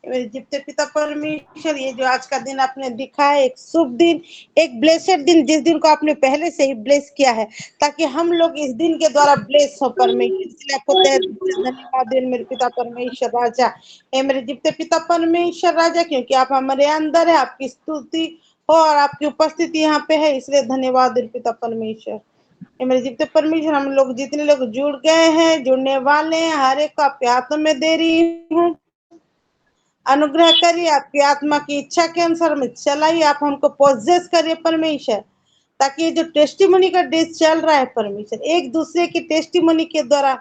मेरे जीवते पिता परमेश्वर, ये जो आज का दिन आपने दिखा है, एक शुभ दिन, एक ब्लेसेड दिन, जिस दिन को आपने पहले से ही ब्लेस किया है, ताकि हम लोग इस दिन के द्वारा ब्लेस हो परमेश्वर। इसलिए आपको तहे दिल से धन्यवाद दें मेरे पिता परमेश्वर राजा। हे मेरे जीवते पिता परमेश्वर राजा, क्योंकि आप हमारे अंदर है, आपकी स्तुति हो और आपकी उपस्थिति यहाँ पे है, इसलिए धन्यवाद दें पिता परमेश्वर। मेरे जीवते परमेश्वर, हम लोग जितने लोग जुड़ गए हैं, जुड़ने वाले हैं, हर एक को आपके हाथों में दे रही हूँ। अनुग्रह करिए, आपकी आत्मा की इच्छा के अनुसार में चलाइए, आप हमको पोजेस करिए परमेश्वर, ताकि ये जो टेस्टिमनी का डेज चल रहा है परमेश्वर, एक दूसरे की टेस्टिमनी के द्वारा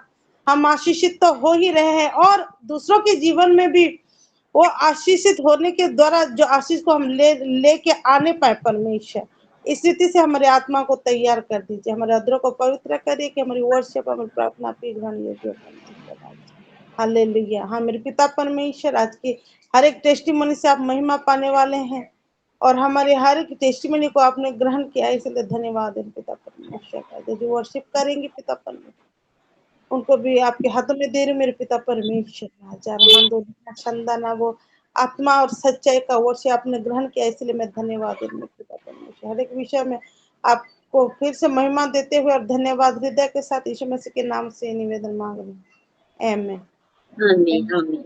हम आशीषित तो हो ही रहे हैं, और दूसरों के जीवन में भी वो आशीषित होने के द्वारा जो आशीष को हम लेके आने पाए परमेश्वर। इस रीति से हमारे आत्मा को तैयार कर दीजिए, हमारे अधरों को पवित्र करिए, कि हमारी वर्शिप, हमारी प्रार्थना आपकी ग्रहण योग्य हो। हालेलुया। हाँ मेरे पिता परमेश्वर, आज की हर एक टेस्टिमनी से आप महिमा पाने वाले हैं, और हमारे हर एक टेस्टिमनी को आपने ग्रहण किया, इसलिए धन्यवाद है पिता परमेश्वर का। जो वर्शिप करेंगे पिता परमेश्वर, उनको भी आपके हाथों में दे रहे मेरे पिता परमेश्वर। हजार हम दो संदाना वो आत्मा और सच्चाई का वर्षिप आपने ग्रहण किया, इसलिए मैं धन्यवाद दें मेरे पिता परमेश्वर। हर एक विषय में आपको फिर से महिमा देते हुए और धन्यवाद हृदय के साथ यीशु मसीह के नाम से निवेदन मांग रही हूँ, आमीन। आमीन आमीन।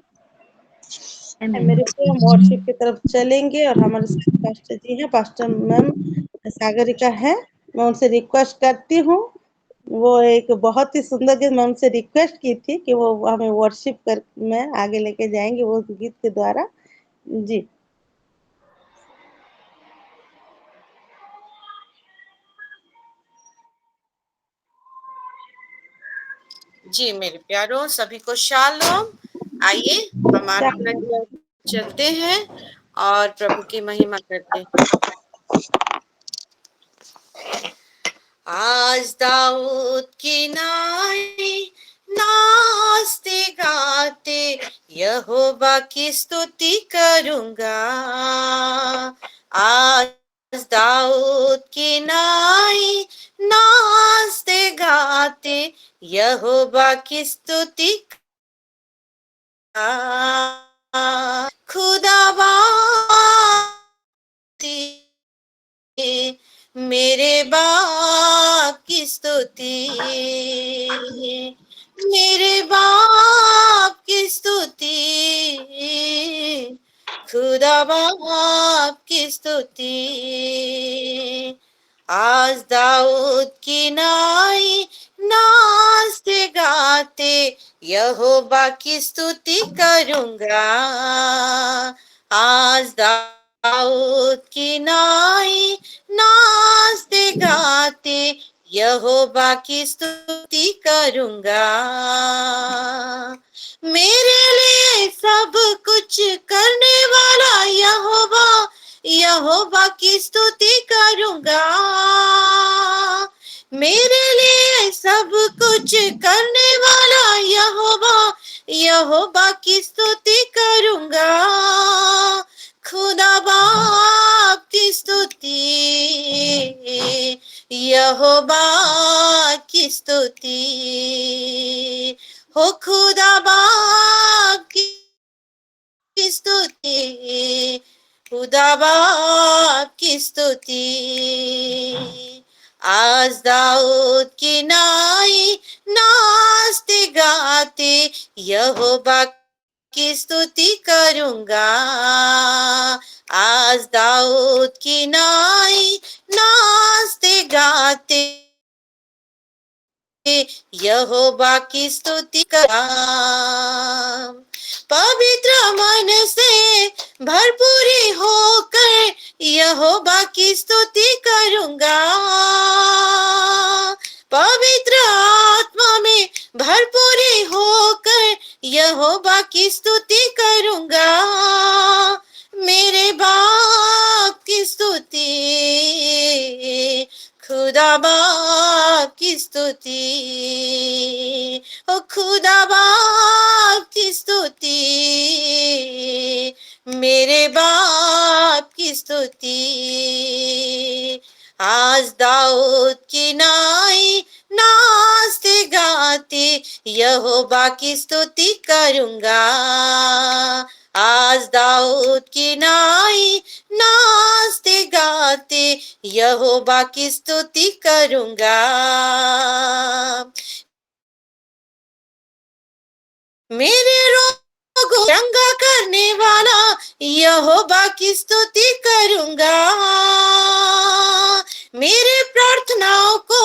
मेरे को हम वर्शिप की तरफ चलेंगे, और हमारे साथ पास्टर जी हैं, पास्टर मैम सागरिका है। मैं उनसे रिक्वेस्ट करती हूँ, वो एक बहुत ही सुंदर गीत मैं उनसे रिक्वेस्ट की थी कि वो हमें वर्शिप कर में आगे लेके जाएंगे वो गीत के द्वारा। जी जी मेरे प्यारों, सभी को शालोम। आइए हम आराधना की ओर चलते हैं और प्रभु की महिमा करते हैं। आज दाऊद की नाई नाचते गाते यहोवा की स्तुति करूंगा। आज दाऊद की नाई नाचते गाते यहोवा की स्तुति खुदावा मेरे बाप की स्तुति, मेरे बाप की स्तुति, खुदा बाप की स्तुति। आज दाऊद की नाई नाचते गाते यहोवा की स्तुति करूंगा। आज दाऊद की नाई नाचते गाते यहोवा की स्तुति करूंगा। मेरे लिए सब कुछ करने वाला यहोवा, यहोवा की स्तुति करूंगा। मेरे लिए सब कुछ करने वाला यहोवा, यहोवा की स्तुति करूंगा। खुदा बाप की स्तुति, यहोवा की स्तुति, हो खुदा बाप की स्तुति, खुदा बाप की स्तुति। आज दाऊद की नाई नाचते गाते यहोवा की स्तुति करूंगा। आज दाऊद की नाई नाचते गाते यहोवा की स्तुति करा। पवित्र मन से भरपूरी होकर यहोवा की स्तुति करूंगा। पवित्र आत्मा में भरपूरी होकर यहोवा की स्तुति करूंगा। मेरे बाप की स्तुति, खुदा बाप की स्तुति, ओ खुदा बाप की स्तुति, मेरे बाप की स्तुति। आज दाऊद की नाई नाचते गाते यहोवा की स्तुति करूंगा। आज दाऊद की नाई नाचते गाते यहोवा की स्तुति करूंगा। मेरे रोगों चंगा करने वाला यहोवा की स्तुति करूंगा। मेरे प्रार्थनाओं को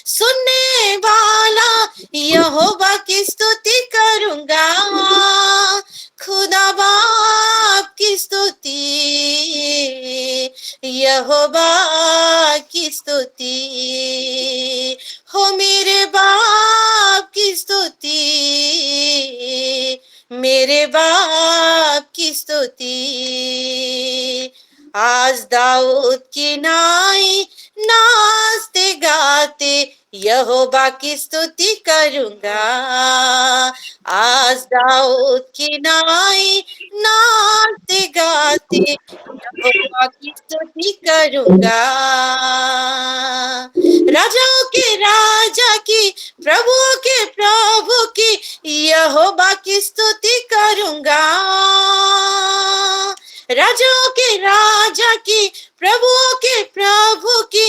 सुनने वाला यहोवा की स्तुति करूंगा। खुदा बाप की स्तुति, यहोवा की स्तुति, हो मेरे बाप की स्तुति, मेरे बाप की स्तुति। आज दाऊद की नाई नाचते गाते यहोवा की स्तुति करूंगा। आज दाऊद की नाई नाचते गाते यहोवा की स्तुति करूंगा। राजाओं के राजा की, प्रभुओं के प्रभु की यहोवा की स्तुति करूंगा। राजाओं के राजा की, प्रभुओं के प्रभु की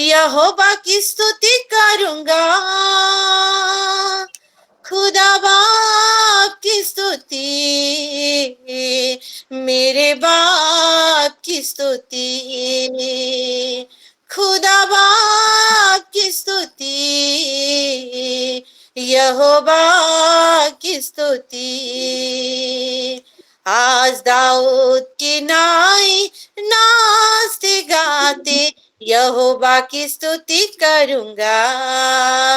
यहोवा की स्तुति करूंगा। खुदा बाप की स्तुति, मेरे बाप की स्तुति, खुदा बाप की स्तुति, यहोवा की स्तुति। आज दाऊद की नाई नाचते गाते यहोवा की स्तुति करूंगा।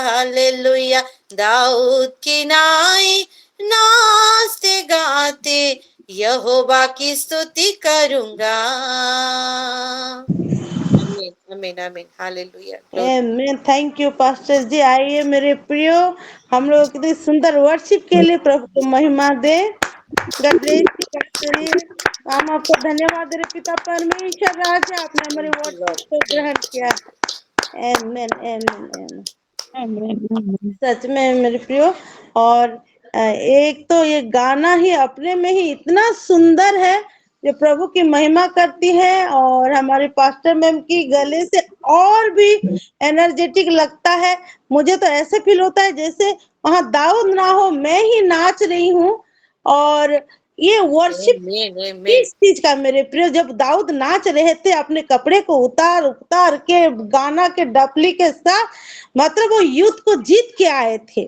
हालेलुया। दाऊद की नाई नाचते गाते यहोवा की स्तुति करूंगा। आमीन आमीन आमीन। हालेलुया। आमीन। थैंक यू पास्टर जी। आइए मेरे प्रियो, हम लोग कितनी सुंदर वर्शिप के लिए प्रभु को महिमा दे। गॉड ब्लेस यू पास्टर जी। हम आपको धन्यवाद दे रहे पिता परमेश्वर राजा, आपने हमारे वर्शिप को ग्रहण किया। आमीन आमीन आमीन। सच में मेरे प्रियो, और एक तो ये गाना ही अपने में ही इतना सुंदर है जो प्रभु की महिमा करती है, और हमारे पास्टर मैम की गले से और भी एनर्जेटिक लगता है। मुझे तो ऐसे फील होता है जैसे वहां दाऊद ना हो, मैं ही नाच रही हूँ। और ये वर्शिप किस चीज का मेरे प्रिय, जब दाऊद नाच रहे थे अपने कपड़े को उतार उतार के गाना के डपली के साथ, मतलब वो युद्ध को जीत के आए थे।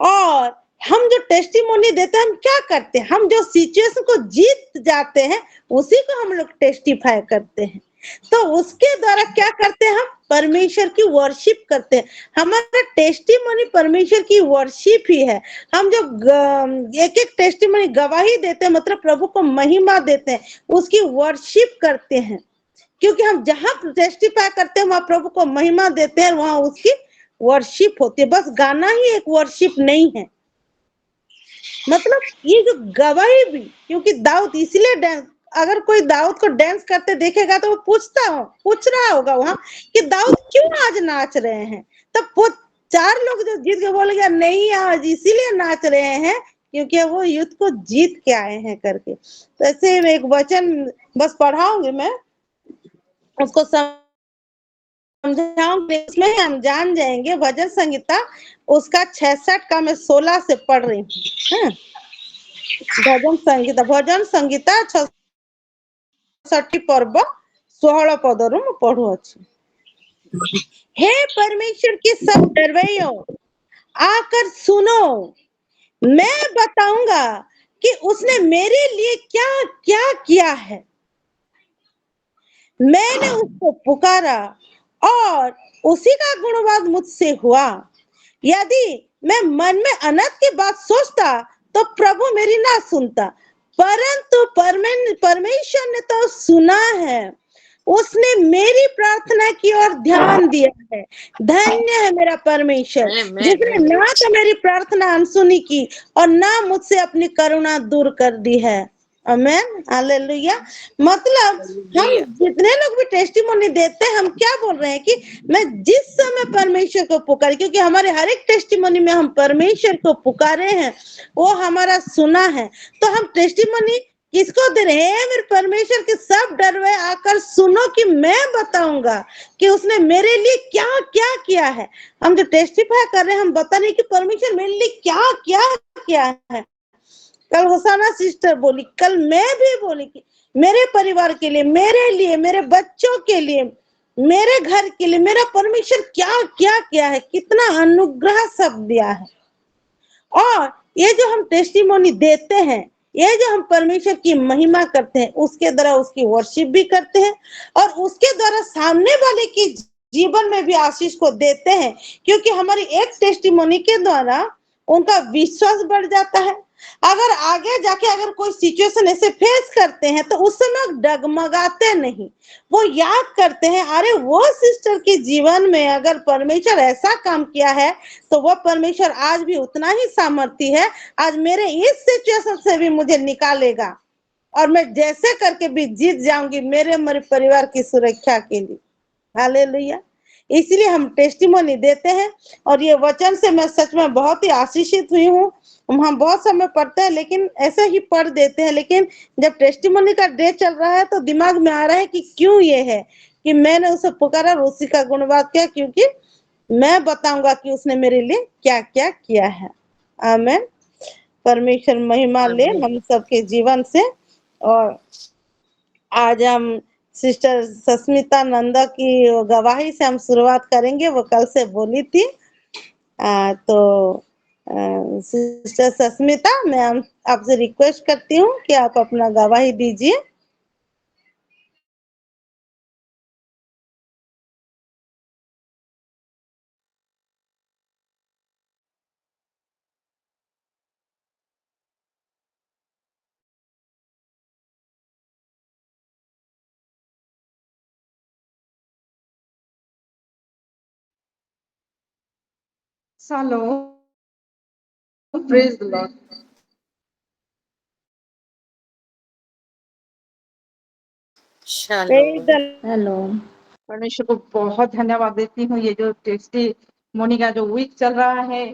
और हम जो टेस्टिमोनी देते हैं, हम क्या करते हैं, हम जो सिचुएशन को जीत जाते हैं उसी को हम लोग टेस्टिफाई करते हैं। तो उसके द्वारा क्या करते हैं, हम परमेश्वर की वर्शिप करते हैं। हमारा टेस्टिमोनी परमेश्वर की वर्शिप ही है। हम जब एक एक टेस्टिमोनी गवाही देते हैं, मतलब प्रभु को महिमा देते हैं, उसकी वर्शिप करते हैं। क्योंकि हम जहाँ टेस्टिफाई करते हैं वहां प्रभु को महिमा देते हैं, वहां उसकी वर्शिप होती है। बस गाना ही एक वर्शिप नहीं है, मतलब ये जो गवाही भी, क्योंकि दाऊद इसलिए डांस, अगर कोई दाऊद को डांस करते देखेगा तो वो पूछ रहा होगा वहां कि दाऊद क्यों आज नाच रहे हैं। तब वो चार लोग जो जीत के बोलेंगे नहीं आज इसीलिए नाच रहे हैं क्योंकि वो युद्ध को जीत के आए हैं करके। तो ऐसे एक वचन बस पढ़ाऊंगी मैं, उसको समझाऊंगी, इसमें हम जान जाएंगे। भजन संहिता उसका 66 का मैं 16 से पढ़ रही हूँ। भजन संहिता 66 पर्व 16 पदरू मैं पढ़ू अच्छी। हे परमेश्वर के सब डरवैयों, आकर सुनो, मैं बताऊंगा कि उसने मेरे लिए क्या क्या किया है। मैंने उसको पुकारा और उसी का गुणवाद मुझसे हुआ। यदि मैं मन में अनर्थ की बात सोचता तो प्रभु मेरी ना सुनता, परंतु परमेश्वर ने तो सुना है, उसने मेरी प्रार्थना की ओर ध्यान दिया है। धन्य है मेरा परमेश्वर जिसने ना तो मेरी प्रार्थना अनसुनी की और ना मुझसे अपनी करुणा दूर कर दी है। आमेन, हालेलुया। मतलब हम हालेलुया। जितने लोग भी टेस्टिमोनी देते हैं, हम क्या बोल रहे हैं कि मैं जिस समय परमेश्वर को पुकारे, क्योंकि हमारे हर एक टेस्टिमोनी में हम परमेश्वर को पुकारे हैं, वो हमारा सुना है। तो हम टेस्टिमोनी किसको दे रहे हैं? मेरे परमेश्वर के सब डरवे आकर सुनो कि मैं बताऊंगा कि उसने मेरे लिए क्या क्या किया है। हम जो टेस्टिफाई कर रहे हैं, हम बता रहे कि परमेश्वर मेरे लिए क्या क्या किया है। कल होसाना सिस्टर बोली, कल मैं भी बोली कि मेरे परिवार के लिए, मेरे बच्चों के लिए, मेरे घर के लिए मेरा परमेश्वर क्या क्या किया है, कितना अनुग्रह सब दिया है। और ये जो हम टेस्टिमोनी देते हैं, ये जो हम परमेश्वर की महिमा करते हैं, उसके द्वारा उसकी वर्शिप भी करते हैं और उसके द्वारा सामने वाले की जीवन में भी आशीष को देते हैं, क्योंकि हमारी एक टेस्टिमोनी के द्वारा उनका विश्वास बढ़ जाता है। अगर आगे जाके अगर कोई सिचुएशन ऐसे फेस करते हैं तो उस समय डगमगाते नहीं, वो याद करते हैं, अरे वो सिस्टर के जीवन में अगर परमेश्वर ऐसा काम किया है तो वो परमेश्वर आज भी उतना ही सामर्थ्य है, आज मेरे इस सिचुएशन से भी मुझे निकालेगा और मैं जैसे करके भी जीत जाऊंगी मेरे परिवार की सुरक्षा के लिए। हालेलुया। इसलिए हम टेस्टिमोनी देते हैं और ये वचन से मैं सच में बहुत ही आशीषित हुई हूँ। हम बहुत समय पढ़ते हैं लेकिन ऐसे ही पढ़ देते हैं, लेकिन जब टेस्टिमोनी का डे चल रहा है तो दिमाग में आ रहा है कि क्यों ये है कि मैंने उसे पुकारा और उसी का गुणवाद किया, क्योंकि मैं बताऊंगा कि उसने मेरे लिए क्या क्या किया है। आमेन। परमेश्वर महिमा ले हम आमीन। सबके जीवन से। और आज हम सिस्टर सस्मिता नंदा की गवाही से हम शुरुआत करेंगे। वो कल से बोली थी। तो सिस्टर सस्मिता, मैं आपसे रिक्वेस्ट करती हूँ कि आप अपना गवाही दीजिए। Shalom. Praise the Lord. Shalom. Hello. परमेश्वर को बहुत धन्यवाद देती हूँ। ये जो टेस्टिमोनी का जो वीक चल रहा है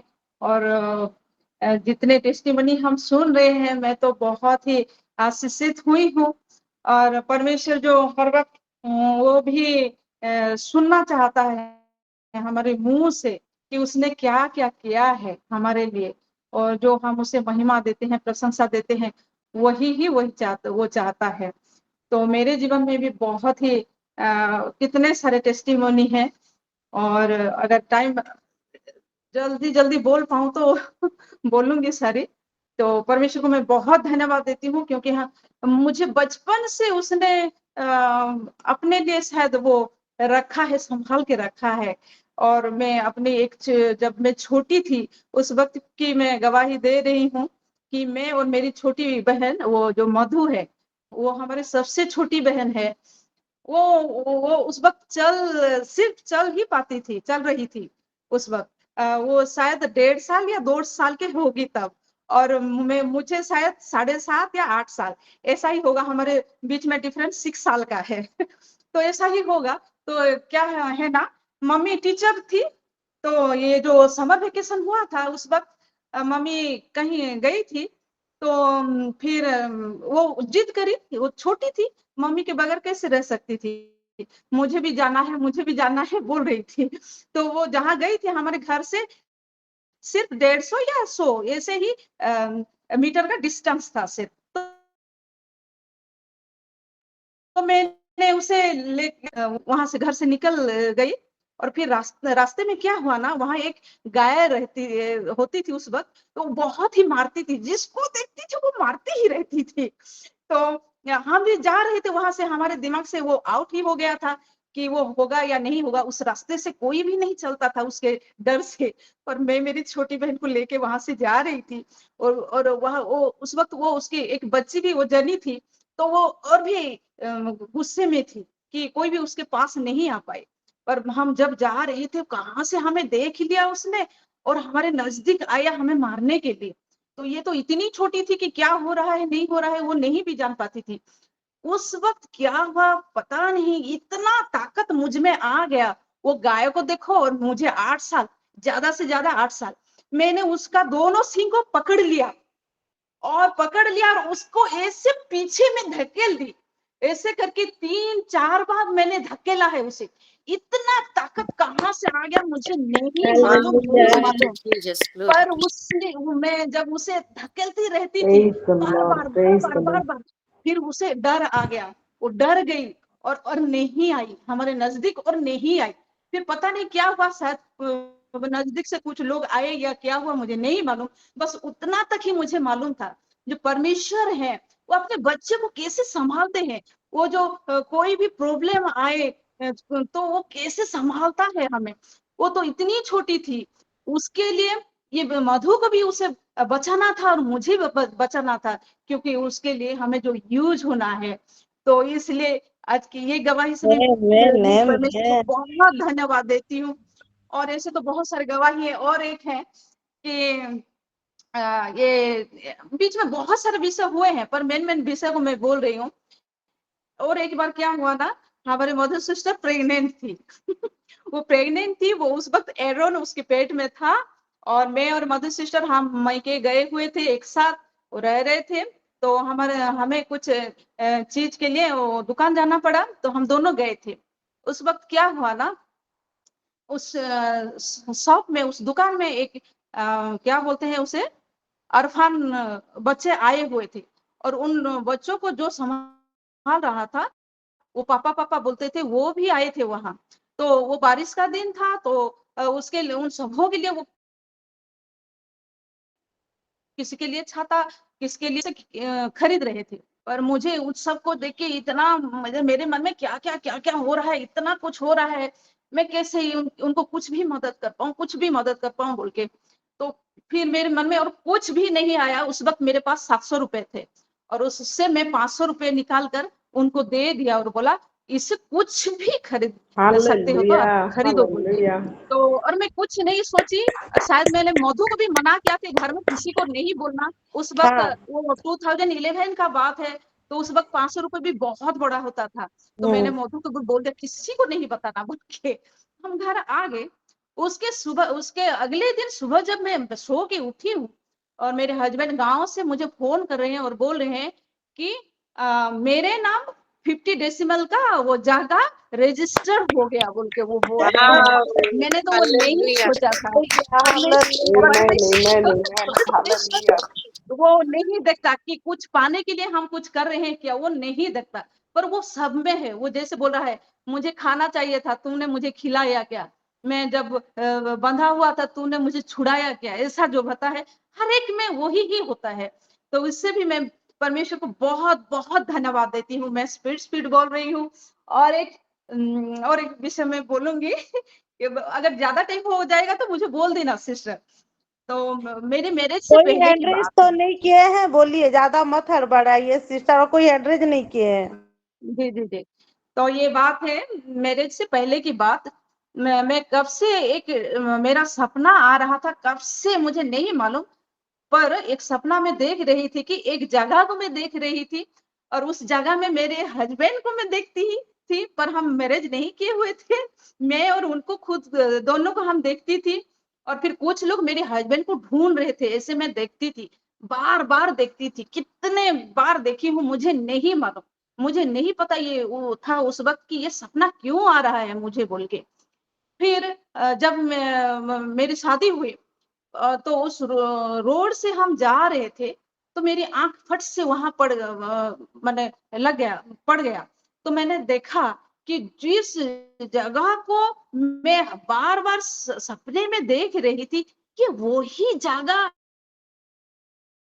और जितने टेस्टिमोनी हम सुन रहे हैं, मैं तो बहुत ही आशीषित हुई हूँ। और परमेश्वर जो हर वक्त वो भी सुनना चाहता है हमारे मुंह से कि उसने क्या क्या किया है हमारे लिए, और जो हम उसे महिमा देते हैं, प्रशंसा देते हैं, वही वो चाहता है। तो मेरे जीवन में भी बहुत ही कितने सारे टेस्टिमोनी हैं, और अगर टाइम जल्दी जल्दी बोल पाऊं तो बोलूंगी सारी। तो परमेश्वर को मैं बहुत धन्यवाद देती हूँ, क्योंकि हाँ, मुझे बचपन से उसने अपने लिए शायद वो रखा है, संभाल के रखा है। और मैं अपने जब मैं छोटी थी उस वक्त की मैं गवाही दे रही हूँ कि मैं और मेरी छोटी बहन, वो जो मधु है, वो हमारी सबसे छोटी बहन है। वो उस वक्त सिर्फ चल ही पाती थी, चल रही थी उस वक्त। वो शायद 1.5 साल या 2 साल के होगी तब, और मुझे शायद 7.5 या 8 साल ऐसा ही होगा। हमारे बीच में डिफरेंस 6 साल का है तो ऐसा ही होगा। तो क्या है ना, मम्मी टीचर थी, तो ये जो समर वेकेशन हुआ था उस वक्त मम्मी कहीं गई थी। तो फिर वो जिद करी, वो छोटी थी, मम्मी के बगैर कैसे रह सकती थी, मुझे भी जाना है, मुझे भी जाना है बोल रही थी। तो वो जहाँ गई थी हमारे घर से सिर्फ 150 या 100 ऐसे ही मीटर का डिस्टेंस था सिर्फ। तो मैंने उसे ले वहां से घर से निकल गई। और फिर रास्ते में क्या हुआ ना, वहां एक गाय होती थी उस वक्त, तो बहुत ही मारती थी, जिसको देखती थी वो मारती ही रहती थी। तो हम भी जा रहे थे वहां से, हमारे दिमाग से वो आउट ही हो गया था कि वो होगा या नहीं होगा। उस रास्ते से कोई भी नहीं चलता था उसके डर से, पर मैं मेरी छोटी बहन को लेके वहां से जा रही थी। और वह वो उस वक्त वो उसकी एक बच्ची भी वो जनी थी, तो वो और भी गुस्से में थी कि कोई भी उसके पास नहीं आ पाए। पर हम जब जा रहे थे, कहाँ से हमें देख लिया उसने और हमारे नजदीक आया हमें मारने के लिए। तो ये तो इतनी छोटी थी कि क्या हो रहा है नहीं हो रहा है वो नहीं भी जान पाती थी। उस वक्त क्या हुआ पता नहीं, इतना ताकत मुझ में आ गया। वो गाय को देखो और मुझे 8 साल, ज्यादा से ज्यादा 8 साल। मैंने उसका दोनों सींग को पकड़ लिया और उसको ऐसे पीछे में धकेल दी। ऐसे करके 3-4 बार मैंने धकेला है उसे। इतना ताकत कहाँ से आ गया मुझे नहीं मालूम, नहीं मालूम। Jesus, पर glory. उसने, मैं जब उसे धकेलती रहती थी Praise the bar Lord. Bar bar Praise bar the bar Lord. बार, फिर उसे डर आ गया, वो डर गई और नहीं आई हमारे नजदीक और नहीं आई। फिर पता नहीं क्या हुआ, शायद नजदीक से कुछ लोग आए या क्या हुआ मुझे नहीं मालूम। बस उतना तक ही मुझे मालूम था, जो परमेश्वर है वो अपने बच्चे को कैसे संभालते हैं। वो जो कोई भी प्रॉब्लम आए तो वो कैसे संभालता है हमें। वो तो इतनी छोटी थी, उसके लिए ये मधु को भी उसे बचाना था और मुझे भी बचाना था, क्योंकि उसके लिए हमें जो यूज होना है। तो इसलिए आज की ये गवाही से Amen, मैं परमेश्वर को amen. बहुत धन्यवाद देती हूँ। और ऐसे तो बहुत सारे गवाही है, और एक है कि ये बीच में बहुत सारे विषय हुए हैं, पर मेन विषय को मैं बोल रही हूँ। और एक बार क्या हुआ ना, हमारे मदर सिस्टर प्रेग्नेंट थी। वो प्रेग्नेंट थी, वो उस वक्त एरोन उसके पेट में था, और मैं और मदर सिस्टर हम मायके गए हुए थे एक साथ, वो रह रहे थे। तो हमें कुछ चीज के लिए वो दुकान जाना पड़ा, तो हम दोनों गए थे। उस वक्त क्या हुआ ना, उस शॉप में, उस दुकान में एक क्या बोलते हैं उसे, अरफान बच्चे आए हुए थे। और उन बच्चों को जो संभाल रहा था, वो पापा पापा बोलते थे, वो भी आए थे वहां। तो वो बारिश का दिन था, तो उसके लिए, उन सबों के लिए वो किसी के लिए छाता, किसके लिए खरीद रहे थे। पर मुझे उस सब को देख के इतना मेरे मन में क्या क्या क्या क्या हो रहा है, इतना कुछ हो रहा है, मैं कैसे उनको कुछ भी मदद कर पाऊं, कुछ भी मदद कर पाऊं बोल के। तो फिर मेरे मन में और कुछ भी नहीं आया। उस वक्त मेरे पास 700 रुपए थे, और उससे मैं 500 रुपए निकाल कर उनको दे दिया और बोला, इससे कुछ भी खरीद सकते हो तो आप Hallelujah. खरीदो बोल के। Hallelujah. तो और मैं कुछ नहीं सोची, शायद मैंने मधु को भी मना किया कि घर में किसी को नहीं बोलना। उस वक्त हाँ, वो 2011 का बात है, तो उस वक्त 500 रुपए भी बहुत बड़ा होता था। तो मैंने मधु को बोल दिया किसी को नहीं बताना बोल के। हम घर आ गए। उसके अगले दिन सुबह जब मैं सो के उठी हूँ, और मेरे हस्बैंड गांव से मुझे फोन कर रहे हैं और बोल रहे हैं कि मेरे नाम 50 डेसिमल का वो जगह रजिस्टर हो गया बोल के वो बोल रहे हैं। Wow. मैंने तो वो नहीं Hallelujah. सोचा था। hallelujah. Amen. Amen. परमेश्वर Amen. परमेश्वर Hallelujah. वो नहीं देखता कि कुछ पाने के लिए हम कुछ कर रहे हैं क्या, वो नहीं देखता। पर वो सब में है। वो जैसे बोल रहा है, मुझे खाना चाहिए था, तूने मुझे खिलाया क्या? मैं जब बंधा हुआ था, तूने मुझे छुड़ाया क्या? ऐसा जो होता है, हर एक में वही ही होता है। तो इससे भी मैं परमेश्वर को बहुत बहुत धन्यवाद देती हूँ। मैं स्पीड स्पीड बोल रही हूँ। और एक विषय में बोलूंगी कि अगर ज्यादा टाइम हो जाएगा तो मुझे बोल देना सिस्टर। तो मेरे मैरिज से कोई पहले की एड्रेस बात तो है। नहीं किए हैं, बोलिए, ज्यादा मत हड़बड़ाइए सिस्टर, और कोई एड्रेस नहीं किए हैं। जी जी जी। तो ये बात है मैरिज से पहले की बात। मैं कब से एक मेरा सपना आ रहा था, कब से मुझे नहीं मालूम। पर एक सपना में देख रही थी कि एक जगह को मैं देख रही थी, और उस जगह में मेरे हस्बैंड को मैं देखती ही थी, पर हम मैरिज नहीं किए हुए थे। मैं और उनको खुद दोनों को हम देखती थी। और फिर कुछ लोग मेरे हस्बैंड को ढूंढ रहे थे, ऐसे मैं देखती थी। बार बार देखती थी, कितने बार देखी हूँ मुझे नहीं मालूम। मुझे नहीं पता ये वो था उस वक्त कि ये सपना क्यों आ रहा है मुझे बोल के। फिर जब मेरी शादी हुई, तो उस रोड से हम जा रहे थे, तो मेरी आंख फट से वहां मैंने लग गया, पड़ गया। तो मैंने देखा कि जिस जगह को मैं बार बार सपने में देख रही थी, कि वो ही जगह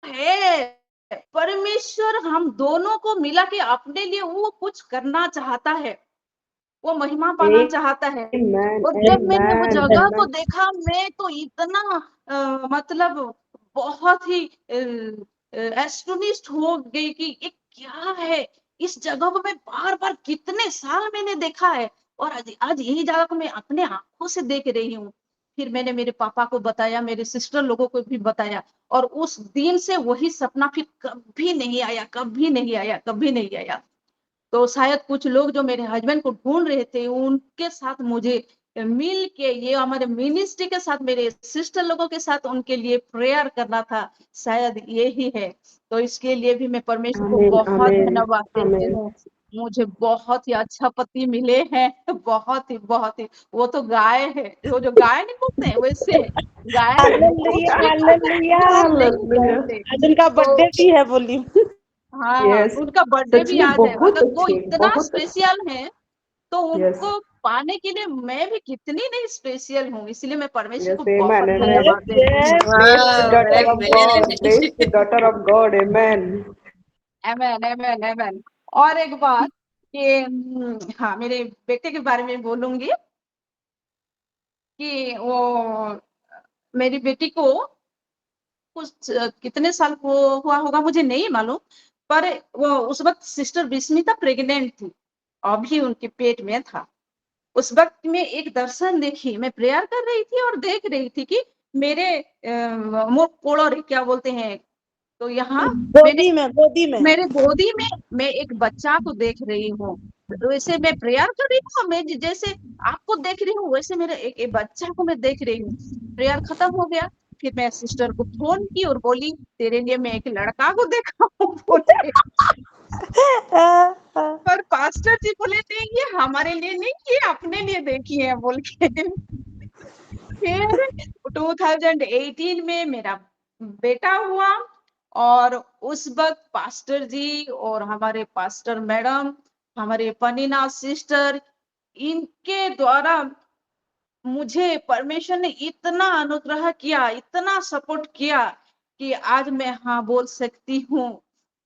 है। परमेश्वर हम दोनों को मिला के अपने लिए वो कुछ करना चाहता है, वो महिमा पाना चाहता है। Amen. और जब मैंने वो Amen. जगह को Amen. देखा, मैं तो इतना मतलब बहुत ही एस्टोनिश्ड हो गई कि ये क्या है। इस जगह को मैं बार बार कितने साल मैंने देखा है, और आज आज यही जगह को मैं अपने आंखों से देख रही हूँ। फिर मैंने मेरे पापा को बताया, मेरे सिस्टर लोगों को भी बताया, और उस दिन से वही सपना फिर कभी नहीं आया, कभी नहीं आया, कभी नहीं आया। तो शायद कुछ लोग जो मेरे हस्बैंड को ढूँढ रहे थे, उनके साथ मुझे मिल के ये हमारे मिनिस्ट्री के साथ, मेरे सिस्टर लोगों के साथ उनके लिए प्रेयर करना था, शायद यही है। तो इसके लिए भी मैं परमेश्वर को आमीन, बहुत आमीन, धन्यवाद देती आमीन। हूँ। मुझे बहुत ही अच्छा पति मिले हैं, बहुत ही। वो तो गाय है, वो जो गाय नहीं बोलते हैं वैसे है। गाय है, हालेलुया, उसको हालेलुया। दूध नहीं हालेलुया। कहते। आज उनका तो बर्थडे भी है, बोली। हाँ, यस, उनका बर्थडे सच भी में आज है। बहुत अगर वो अच्छे, इतना बहुत अच्छे। स्पेशल है, तो यस, उनको पाने के लिए मैं भी कितनी नहीं स्पेशल हूँ, इसलिए मैं परमेश्वर यस, को amen, बहुत amen. यस, धन्यवाद देती हूँ। यस। Bless the वाह, daughter of God, amen। bless the daughter of God, amen. आमेन, आमेन, आमेन। और एक बात कि हाँ, मेरे बेटे के बारे में बोलूंगी कि वो मेरी बेटी को कुछ कितने साल हुआ होगा मुझे नहीं मालूम, पर वो उस वक्त सिस्टर बिस्मिता प्रेग्नेंट थी, अभी उनके पेट में था। उस वक्त में एक दर्शन देखी, मैं प्रेयर कर रही थी और देख रही थी कि मेरे मुंह कोड़ोरे क्या बोलते हैं, तो यहाँ मैंने गोदी में। मेरे गोदी में मैं एक बच्चा को देख रही हूँ। तो वैसे मैं प्रेयर कर रही हूँ, मैं जैसे आपको देख रही हूँ वैसे मेरे एक बच्चा को मैं देख रही हूँ। प्रेयर खत्म हो गया, फिर मैं सिस्टर को फोन की और बोली, तेरे लिए मैं एक लड़का को देखा हूँ बोले। पर पास्टर जी बोले, नहीं ये हमारे लिए नहीं, ये अपने लिए देखी है बोल के। फिर 2018 में मेरा बेटा हुआ, और उस वक्त पास्टर जी और हमारे पास्टर मैडम, हमारे पनीना सिस्टर, इनके द्वारा मुझे परमेश्वर ने इतना अनुग्रह किया, इतना सपोर्ट किया कि आज मैं हाँ बोल सकती हूँ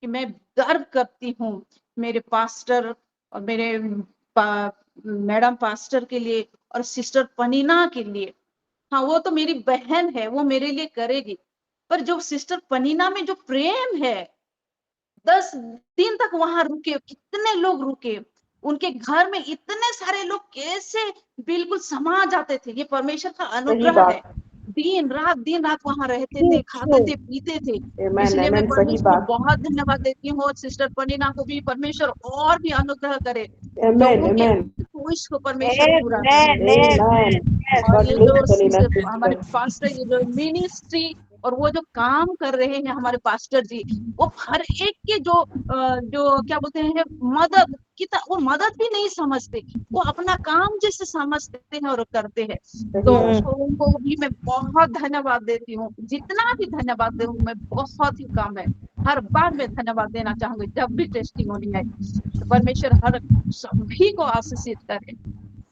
कि मैं गर्व करती हूँ मेरे पास्टर और मेरे मैडम पास्टर के लिए और सिस्टर पनीना के लिए। हाँ, वो तो मेरी बहन है, वो मेरे लिए करेगी, पर जो सिस्टर पनीना में जो प्रेम है, 10 दिन तक वहां रुके, कितने लोग रुके, उनके घर में इतने सारे लोग कैसे बिल्कुल समा जाते थे, ये परमेश्वर का सही अनुग्रह है। बात, दिन रात वहां रहते थे, खाते थे, पीते थे। amen, इसलिए मैं amen, सही परमेश्वर को बात, बहुत धन्यवाद देती हूँ, और सिस्टर पनीना को भी परमेश्वर और भी अनुग्रह करे, जो amen, उनके amen, विश को परमेश्वर पूरा करे। amen. और God ये bless जो Selena हमारे sister. पास्टर, ये जो मिनिस्ट्री और वो जो काम कर रहे हैं हमारे पास्टर जी, वो हर एक के जो क्या बोलते हैं मदद वो मदद भी नहीं समझते, वो अपना काम जैसे समझते हैं और करते हैं। सही तो बात, उनको भी मैं बहुत धन्यवाद देती हूँ, जितना भी धन्यवाद दूं मैं बहुत ही कम है। हर बार मैं धन्यवाद देना चाहूंगी जब भी टेस्टिमोनी है। तो परमेश्वर हर सभी को आशीषित करे।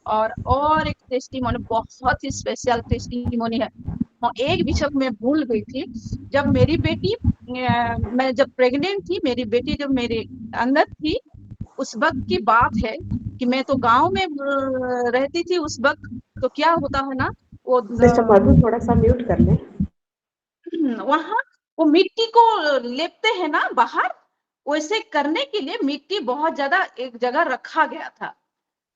और एक टेस्टिमोनी, बहुत ही स्पेशल टेस्टिमोनी है। एक विषय मैं भूल गई थी, जब मेरी बेटी मैं जब प्रेग्नेंट थी, मेरी बेटी जब मेरे अंदर थी, उस वक्त की बात है कि मैं तो गांव में रहती थी उस वक्त। तो क्या होता है ना, वो सिस्टर मधु थोड़ा सा म्यूट कर ले। वहां वो मिट्टी को लेपते हैं ना बाहर, वैसे करने के लिए मिट्टी बहुत ज्यादा एक जगह रखा गया था।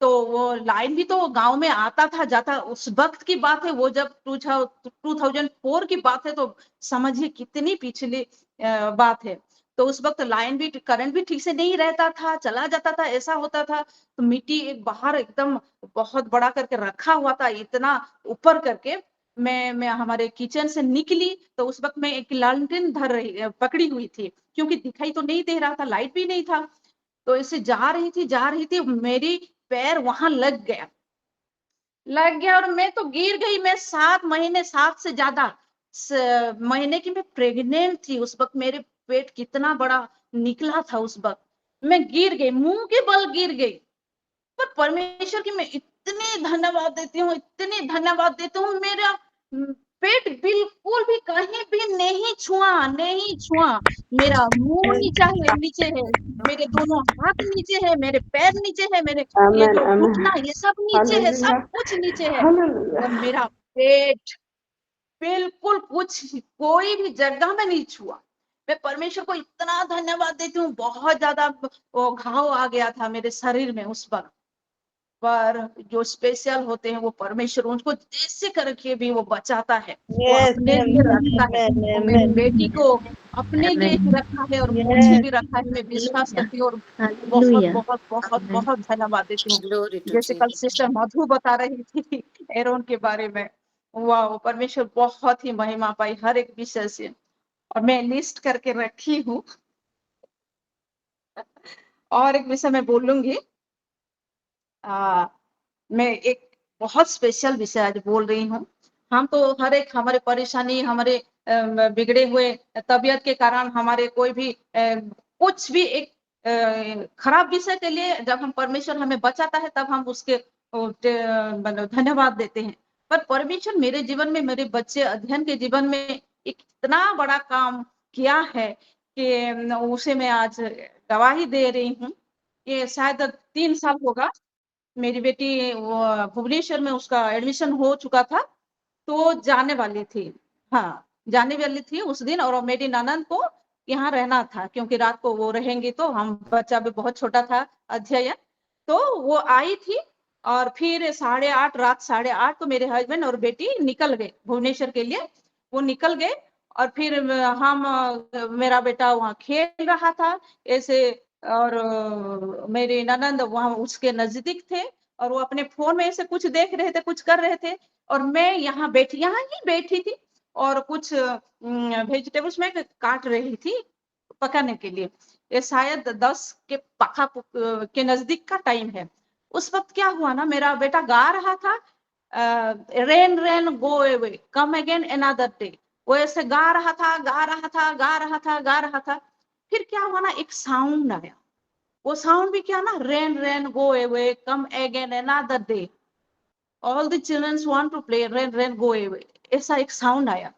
तो वो लाइन भी तो गांव में आता था जाता, उस वक्त की बात है, वो जब 2004 की बात है, तो समझिए कितनी पिछली बात है। तो उस वक्त लाइन भी, करंट भी ठीक से नहीं रहता था, चला जाता था, ऐसा होता था। तो मिट्टी एक बाहर एकदम बहुत बड़ा करके रखा हुआ था, इतना ऊपर करके। मैं हमारे किचन से निकली, तो उस वक्त मैं एक लालटेन पकड़ी हुई थी, क्योंकि दिखाई तो नहीं दे रहा था, लाइट भी नहीं था। तो ऐसे जा रही थी, मेरी पैर वहां लग गया और मैं तो गिर गई। मैं 7 महीने, 7 से ज्यादा महीने की मैं प्रेग्नेंट थी उस वक्त, मेरे पेट कितना बड़ा निकला था उस वक्त। मैं गिर गई, मुंह के बल गिर गई। पर परमेश्वर की मैं इतनी धन्यवाद देती हूँ, इतनी धन्यवाद देती हूँ। मेरा पेट बिल्कुल भी कहीं भी नहीं छुआ। मेरा मुंह नीचे है, मेरे दोनों हाथ नीचे है, मेरे पैर नीचे है, मेरे ये Amen, जो amen. घुटना, ये सब नीचे है, सब Hallelujah, कुछ नीचे है। hallelujah. और मेरा पेट बिल्कुल कुछ कोई भी जगह में नहीं छुआ। मैं परमेश्वर को इतना धन्यवाद देती हूँ। बहुत ज्यादा वो घाव आ गया था मेरे शरीर में उस वक्त। पर जो स्पेशल होते हैं वो परमेश्वर उनको जैसे करके भी वो बचाता है, वो Yes, अपने लिए रखता है। amen, वो मेरी amen. बेटी को अपने लिए ही रखा है और मुझे Yes. भी रखा है, मैं विश्वास करती हूँ और बहुत Hallelujah. बहुत बहुत बहुत धन्यवाद देती हूँ। ग्लोरी टू जैसे कल जीसस। सिस्टर मधु बता रही थी एरोन के बारे में, वाह, परमेश्वर बहुत ही महिमा पाई हर एक विषय से, और मैं लिस्ट करके रखी हूँ। और एक विषय मैं बोलूंगी, मैं एक बहुत स्पेशल विषय आज बोल रही हूँ। हम तो हर एक हमारे परेशानी, हमारे बिगड़े हुए तबीयत के कारण हमारे कोई भी कुछ भी एक खराब विषय के लिए जब हम परमेश्वर हमें बचाता है तब हम उसके मतलब धन्यवाद देते हैं। पर परमेश्वर मेरे जीवन में, मेरे बच्चे अध्ययन के जीवन में एक इतना बड़ा काम किया है कि उसे मैं आज गवाही दे रही हूँ। ये शायद 3 साल होगा, मेरी बेटी भुवनेश्वर में उसका एडमिशन हो चुका था, तो जाने वाली थी। हाँ, जाने वाली थी उस दिन, और मेरी ननद को यहाँ रहना था क्योंकि रात को वो रहेंगी, तो हम बच्चा भी बहुत छोटा था अध्ययन, तो वो आई थी। और फिर 8:30 रात 8:30 को मेरे हस्बैंड और बेटी निकल गए भुवनेश्वर के लिए, वो निकल गए। और फिर हम मेरा बेटा वहाँ खेल रहा था ऐसे, और मेरी ननद वहाँ उसके नजदीक थे और वो अपने फोन में ऐसे कुछ देख रहे थे, कुछ कर रहे थे, और मैं यहाँ ही बैठी थी और कुछ वेजिटेबल्स में काट रही थी पकाने के लिए। ये शायद 10 के पखा के नजदीक का टाइम है। उस वक्त क्या हुआ ना, मेरा बेटा गा रहा था rain rain go away come again another day, वो ऐसे गा रहा था, गा रहा था, गा रहा था, गा रहा था। फिर क्या हुआ ना, एक साउंड आया, वो साउंड भी क्या ना, rain rain go away come again another day, all the childrens want to play, rain rain go away, ऐसा एक साउंड आया।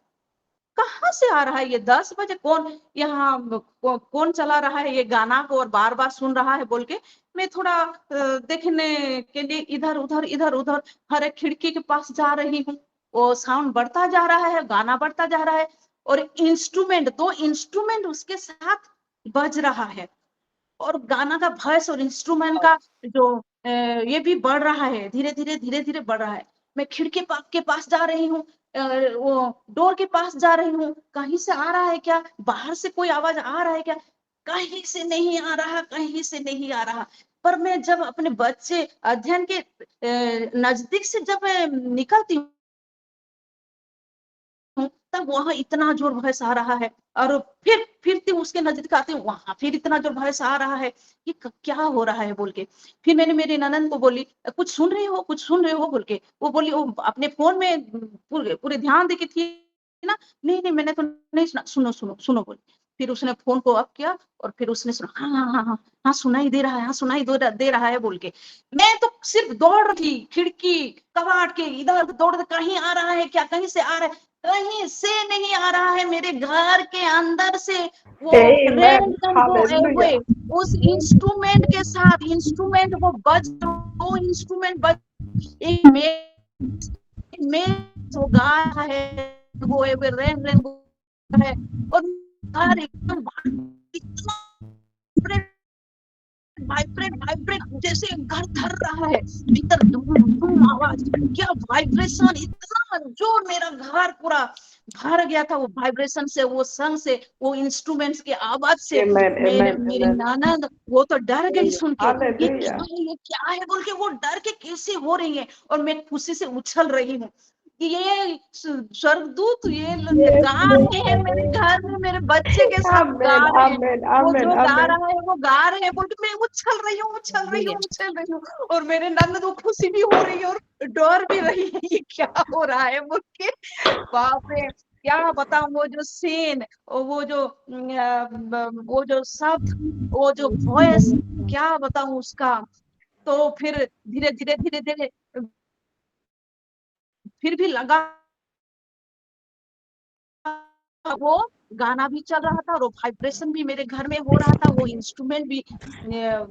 कहाँ से आ रहा है ये 10 बजे, कौन यहाँ कौन चला रहा है ये गाना को और बार बार सुन रहा है बोल के मैं थोड़ा देखने के लिए इधर उधर हर एक खिड़की के पास जा रही हूँ। वो साउंड बढ़ता जा रहा है, गाना बढ़ता जा रहा है, और इंस्ट्रूमेंट, 2 इंस्ट्रूमेंट उसके साथ बज रहा है, और गाना का वॉइस और इंस्ट्रूमेंट का जो ये भी बढ़ रहा है, धीरे धीरे बढ़ रहा है। मैं खिड़की के पास जा रही हूँ, वो डोर के पास जा रही हूँ, कहीं से आ रहा है क्या, बाहर से कोई आवाज आ रहा है क्या, कहीं से नहीं आ रहा, कहीं से नहीं आ रहा। पर मैं जब अपने बच्चे अध्ययन के नजदीक से जब मैं निकलती हूँ, तब वहां इतना जोर भैंस आ रहा है, और फिर उसके नजदीक आती हूँ, वहां फिर इतना जोर भैंस आ रहा है, ये क्या हो रहा है बोल के। फिर मैंने मेरी ननद को बोली, कुछ सुन रहे हो, कुछ सुन रहे हो बोल के। वो बोली, वो अपने फोन में पूरे ध्यान दे के थी ना, नहीं मैंने तो नहीं सुना, सुनो सुनो सुनो बोली। फिर उसने फोन को ऑफ किया और फिर उसने सुना, हाँ हाँ हाँ हाँ हाँ सुनाई दे रहा है, हाँ सुनाई दे रहा है बोल के। मैं तो सिर्फ दौड़ रही थी, खिड़की कबाड़ के इधर दौड़, कहीं आ रहा है क्या, कहीं से आ रहा है, कहीं से नहीं आ रहा है, मेरे घर के अंदर से वो Amen. Rain can go Hallelujah. Away, उस इंस्ट्रूमेंट के साथ, इंस्ट्रूमेंट वो बज, 2 इंस्ट्रूमेंट बज, एक में वो गा रहा है, गो अवे रेन रेन गो है, और घर एकदम इतना वाइब्रेट जैसे घर थर रहा है, भीतर धूम धूम आवाज, क्या वाइब्रेशन, इतना जोर, मेरा घर पूरा भर गया था वो वाइब्रेशन से, वो संग से, वो इंस्ट्रूमेंट्स के आवाज से। Amen. Amen. मेरी Amen. ननद वो तो डर गई सुन के, Hallelujah. ये क्या है बोल के, वो डर के कैसे हो रही है, और मैं खुशी से उछल रही हूँ कि ये स्वर्गदूत ये Yes, गा Lord. रहे हैं मेरे घर में, मेरे बच्चे के साथ गा Amen. रहे हैं, Amen. वो Amen. जो गा Amen. रहा है वो गा रहे हैं बोल के मैं उछल रही हूँ, और मेरे नंद को खुशी भी हो रही है और डर भी रही है, ये क्या हो रहा है बोल के। बाप रे, क्या बताऊं, वो जो सीन, वो जो शब्द, वो जो वॉइस, क्या बताऊं उसका। तो फिर धीरे धीरे फिर भी लगा, वो गाना भी चल रहा था और वो वाइब्रेशन भी मेरे घर में हो रहा था, वो इंस्ट्रूमेंट भी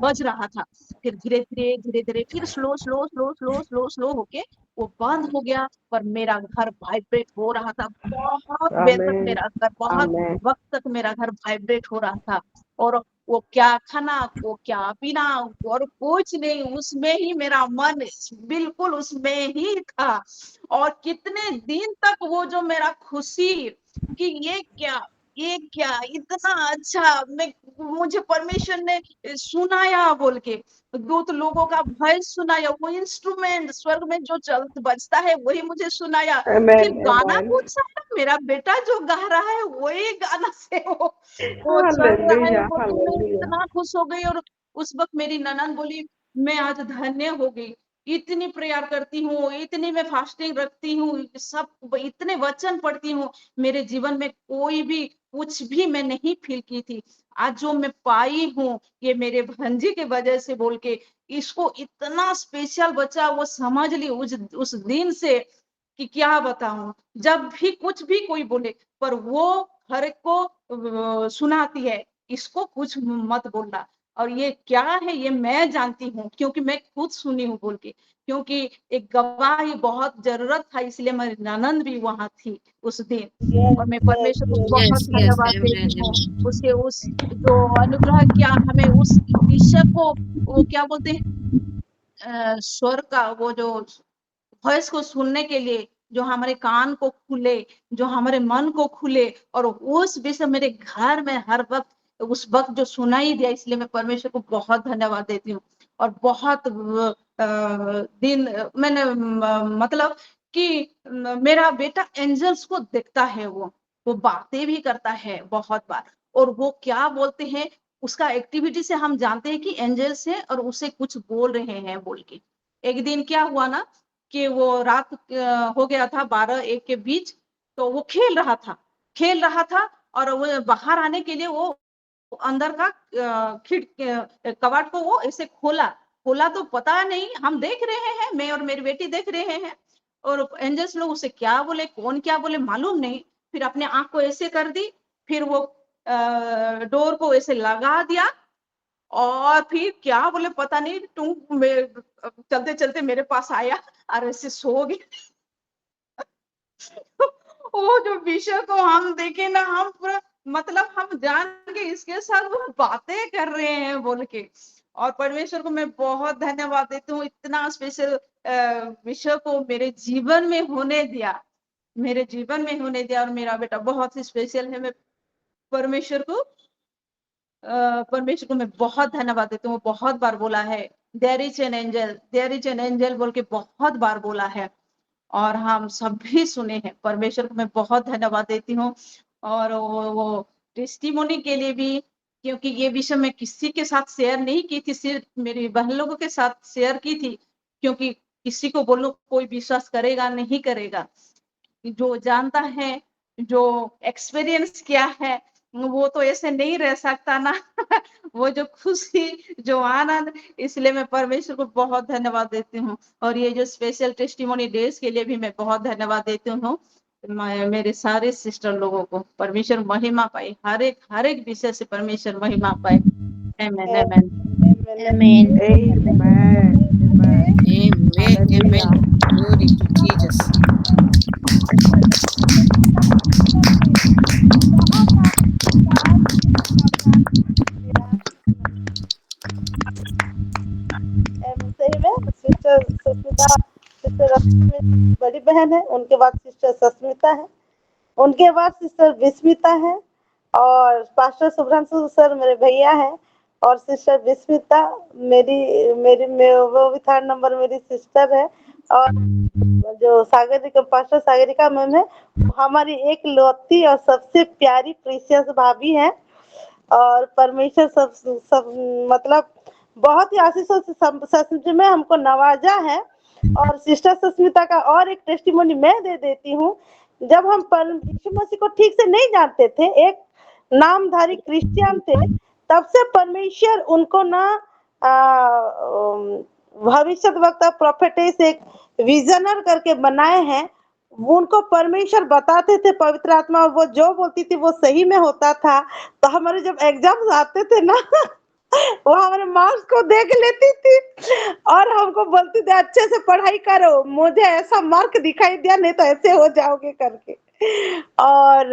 बज रहा था। फिर धीरे धीरे फिर स्लो होके वो बंद हो गया, पर मेरा घर वाइब्रेट हो रहा था, बहुत देर तक Amen. मेरा घर, बहुत Amen. वक्त तक मेरा घर वाइब्रेट हो रहा था। और वो क्या खाना, वो क्या पीना और कुछ नहीं, उसमें ही मेरा मन बिल्कुल उसमें ही था। और कितने दिन तक वो जो मेरा खुशी कि ये क्या इतना अच्छा मुझे परमेश्वर ने सुनाया बोल के, दूत लोगों का वॉइस सुनाया, वो इंस्ट्रूमेंट स्वर्ग में जो बजता है वही मुझे सुनाया। फिर Amen. गाना Amen. कौन सा है, मेरा बेटा जो गा रहा है वही गाना से वो चल रहा है, Hallelujah. वो तो मैं Hallelujah. इतना खुश हो गई। और उस वक्त मेरी ननद बोली मैं आज धन्य हो गई, इतनी प्रेयर करती हूँ, इतनी मैं फास्टिंग रखती हूँ, सब इतने वचन पढ़ती हूँ, मेरे जीवन में कोई भी कुछ भी मैं नहीं फील की थी, आज जो मैं पाई हूँ ये मेरे भंजी के वजह से बोल के इसको इतना स्पेशल बच्चा वो समझ ली उस दिन से कि क्या बताऊं। जब भी कुछ भी कोई बोले पर वो हर एक को सुनाती है, इसको कुछ मत बोलना। और ये क्या है ये मैं जानती हूँ क्योंकि मैं खुद सुनी हूँ बोल के, क्योंकि एक गवाही बहुत जरूरत था, इसलिए मेरी ननद भी वहां थी उस दिन। और मैं परमेश्वर को बहुत यस यस धन्यवाद देती आमेन हूँ आमेन। उसके उस जो अनुग्रह किया हमें उस विषय को, वो क्या बोलते हैं स्वर का वो जो वॉइस को सुनने के लिए, जो हमारे कान को खुले, जो हमारे मन को खुले, और उस विषय मेरे घर में हर वक्त उस वक्त जो सुनाई दिया, इसलिए मैं परमेश्वर को बहुत धन्यवाद देती हूँ। और बहुत दिन मैंने मतलब कि मेरा बेटा एंजल्स को देखता है, वो बातें भी करता है बहुत बार। और वो क्या बोलते हैं उसका एक्टिविटी से हम जानते हैं कि एंजल्स है और उसे कुछ बोल रहे हैं बोल के। एक दिन क्या हुआ ना कि वो रात हो गया था 12-1 के बीच, तो वो खेल रहा था और वो बाहर आने के लिए वो अंदर का कबाड़ को वो ऐसे खोला खोला, तो पता नहीं हम देख रहे हैं, मैं और मेरी बेटी देख रहे हैं, और एंजल्स लोग उसे क्या बोले कौन क्या बोले मालूम नहीं। फिर अपने आंख को ऐसे कर दी, फिर वो डोर को ऐसे लगा दिया, और फिर क्या बोले पता नहीं चलते चलते मेरे पास आया और ऐसे सो गया। वो जो विषय को हम देखे ना, हम पूरा मतलब हम जान के इसके साथ वो बातें कर रहे हैं बोल के। और परमेश्वर को मैं बहुत धन्यवाद देती हूँ, इतना स्पेशल विषय को मेरे जीवन में होने दिया, और मेरा बेटा बहुत ही स्पेशल है। मैं परमेश्वर को परमेश्वर को मैं बहुत धन्यवाद देती हूँ। बहुत बार बोला है देयर इज एन एंजल बोल के बहुत बार बोला है, और हम सब भी सुने हैं। परमेश्वर को मैं बहुत धन्यवाद देती हूँ। और वो टेस्टिमोनी के लिए भी, क्योंकि ये विषय मैं किसी के साथ शेयर नहीं की थी, सिर्फ मेरी बहन लोगों के साथ शेयर की थी, क्योंकि किसी को बोलूं कोई विश्वास करेगा नहीं करेगा। जो जानता है, जो एक्सपीरियंस किया है, वो तो ऐसे नहीं रह सकता ना। वो जो खुशी, जो आनंद, इसलिए मैं परमेश्वर को बहुत धन्यवाद देती हूँ। और ये जो स्पेशल टेस्टिमोनी डेज के लिए भी मैं बहुत धन्यवाद देती हूँ। मेरे सारे सिस्टर लोगों को परमेश्वर महिमा पाए, हर एक विषय से परमेश्वर महिमा पाए। आमेन आमेन। Amen. Amen. Amen. Amen Hallelujah. amen. Glory to Jesus. सही में सिस्टर सुष्मिता, सिस्टर रश्मि बड़ी बहन है, उनके बाद सिस्टर सस्मिता है, उनके बाद सिस्टर विस्मिता है, और पास्टर शुभ्रांशु सर मेरे भैया है, और सिस्टर विस्मिता मेरी मेरी वो भी 3rd नंबर मेरी सिस्टर है, और जो सागरिका पास्टर सागरिका मैम है वो हमारी एक लौती और सबसे प्यारी प्रीशियस भाभी है। और परमेश्वर सब मतलब बहुत ही आशीषों से सच में हमको नवाजा है। और सिस्टर सुष्मिता का और एक टेस्टिमोनी मैं दे देती हूँ। जब हम यीशु मसीह को ठीक से नहीं जानते थे, एक नामधारी क्रिश्चियन थे, तब से परमेश्वर उनको ना भविष्यद्वक्ता प्रोफेटेस एक विजनर करके बनाए हैं। वो उनको परमेश्वर बताते थे पवित्र आत्मा, और वो जो बोलती थी वो सही में होता था। तो हमारे जब एग्जाम्स आते थे ना वो हमारे मार्क्स को देख लेती थी और हमको बोलती थी अच्छे से पढ़ाई करो, मुझे ऐसा मार्क दिखाई दिया नहीं तो ऐसे हो जाओगे करके। और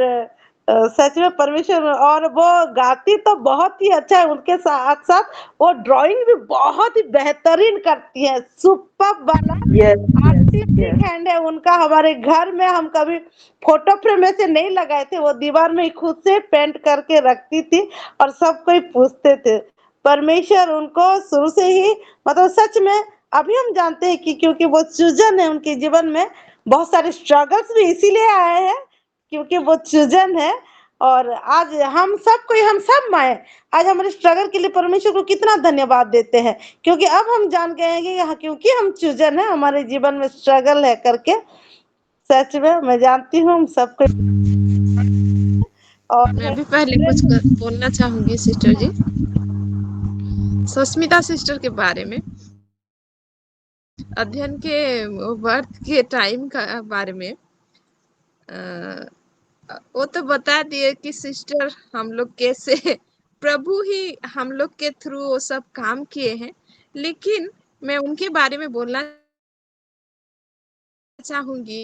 सच में परमेश्वर, और वो गाती तो बहुत ही अच्छा है, उनके साथ साथ वो ड्राइंग भी बहुत ही बेहतरीन करती है, सुपर्ब वाला yes yes artistic yes hand है उनका। हमारे घर में हम कभी फोटो फ्रेम में से नहीं लगाए थे, वो दीवार में ही खुद से पेंट करके रखती थी और सब कोई पूछते थे। परमेश्वर उनको शुरू से ही, मतलब सच में अभी हम जानते हैं कि क्योंकि वो सृजन है उनके जीवन में, बहुत सारे स्ट्रगल्स भी इसीलिए आए हैं क्योंकि वो सृजन है। और आज हम सब माए आज हमारे स्ट्रगल के लिए परमेश्वर को कितना धन्यवाद देते हैं, क्योंकि अब हम जान गए हैं कि क्योंकि हम चूजन है, हमारे जीवन में स्ट्रगल है करके। सच में मैं जानती हूँ हम सबको। और मैं भी पहले कुछ बोलना चाहूंगी सिस्टर जी, सुष्मिता सिस्टर के बारे में, अध्ययन के वर्थ के टाइम का बारे में। वो तो बता दिए कि सिस्टर हम लोग कैसे प्रभु ही हम लोग के थ्रू वो सब काम किए हैं, लेकिन मैं उनके बारे में बोलना चाहूंगी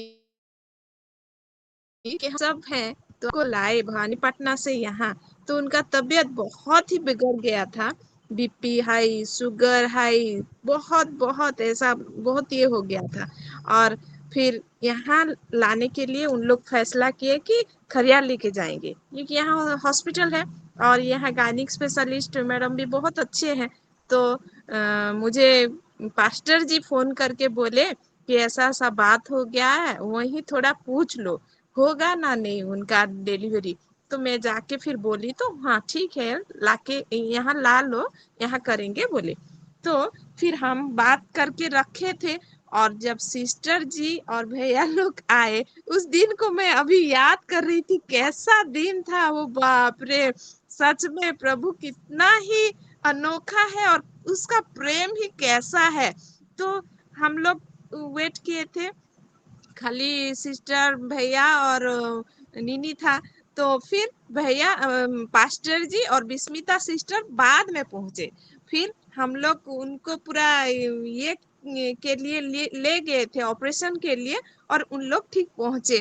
कि हम सब हैं तो को लाए भवानीपटना से यहाँ, तो उनका तबीयत बहुत ही बिगड़ गया था, बीपी हाई, शुगर हाई, बहुत बहुत ऐसा बहुत ये हो गया था। और फिर यहाँ लाने के लिए उन लोग फैसला किए कि खरियार लेके जाएंगे, क्योंकि यहाँ हॉस्पिटल है और यहाँ गायनिक स्पेशलिस्ट मैडम भी बहुत अच्छे हैं। तो मुझे पास्टर जी फोन करके बोले कि ऐसा ऐसा बात हो गया है, वहीं थोड़ा पूछ लो होगा ना नहीं उनका डिलीवरी। तो मैं जाके फिर बोली तो हाँ ठीक है, लाके यहाँ ला लो, यहाँ करेंगे बोले। तो फिर हम बात करके रखे थे, और जब सिस्टर जी और भैया लोग आए, उस दिन को मैं अभी याद कर रही थी, कैसा दिन था वो, बाप रे। सच में प्रभु कितना ही अनोखा है और उसका प्रेम ही कैसा है। तो हम लोग वेट किए थे, खाली सिस्टर भैया और नीनी था। तो फिर भैया पास्टर जी और बिस्मिता सिस्टर बाद में पहुंचे। फिर हम लोग उनको पूरा ये के लिए ले गए थे ऑपरेशन के लिए, और उन लोग ठीक पहुंचे।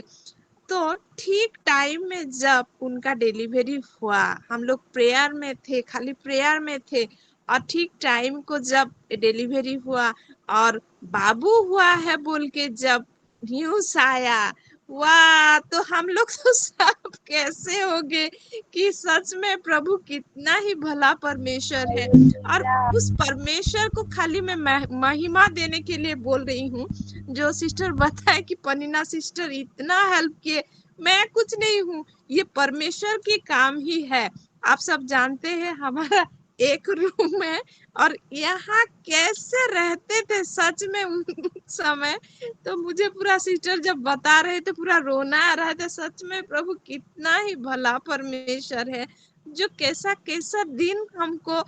तो ठीक टाइम में जब उनका डिलीवरी हुआ, हम लोग प्रेयर में थे, खाली प्रेयर में थे, और ठीक टाइम को जब डिलीवरी हुआ और बाबू हुआ है बोल के जब न्यूज आया, वाह, तो हम लोग तो सब कैसे हो गए कि सच में प्रभु कितना ही भला परमेश्वर है। और उस परमेश्वर को खाली मैं महिमा देने के लिए बोल रही हूँ। जो सिस्टर बताए कि पनीना सिस्टर इतना हेल्प किए, मैं कुछ नहीं हूँ, ये परमेश्वर की काम ही है। आप सब जानते हैं हमारा एक रूम है, और यहाँ कैसे रहते थे सच में उस समय। तो मुझे पूरा सिस्टर जब बता रहे थे पूरा रोना आ रहा था। सच में प्रभु कितना ही भला परमेश्वर है, जो कैसा कैसा दिन हमको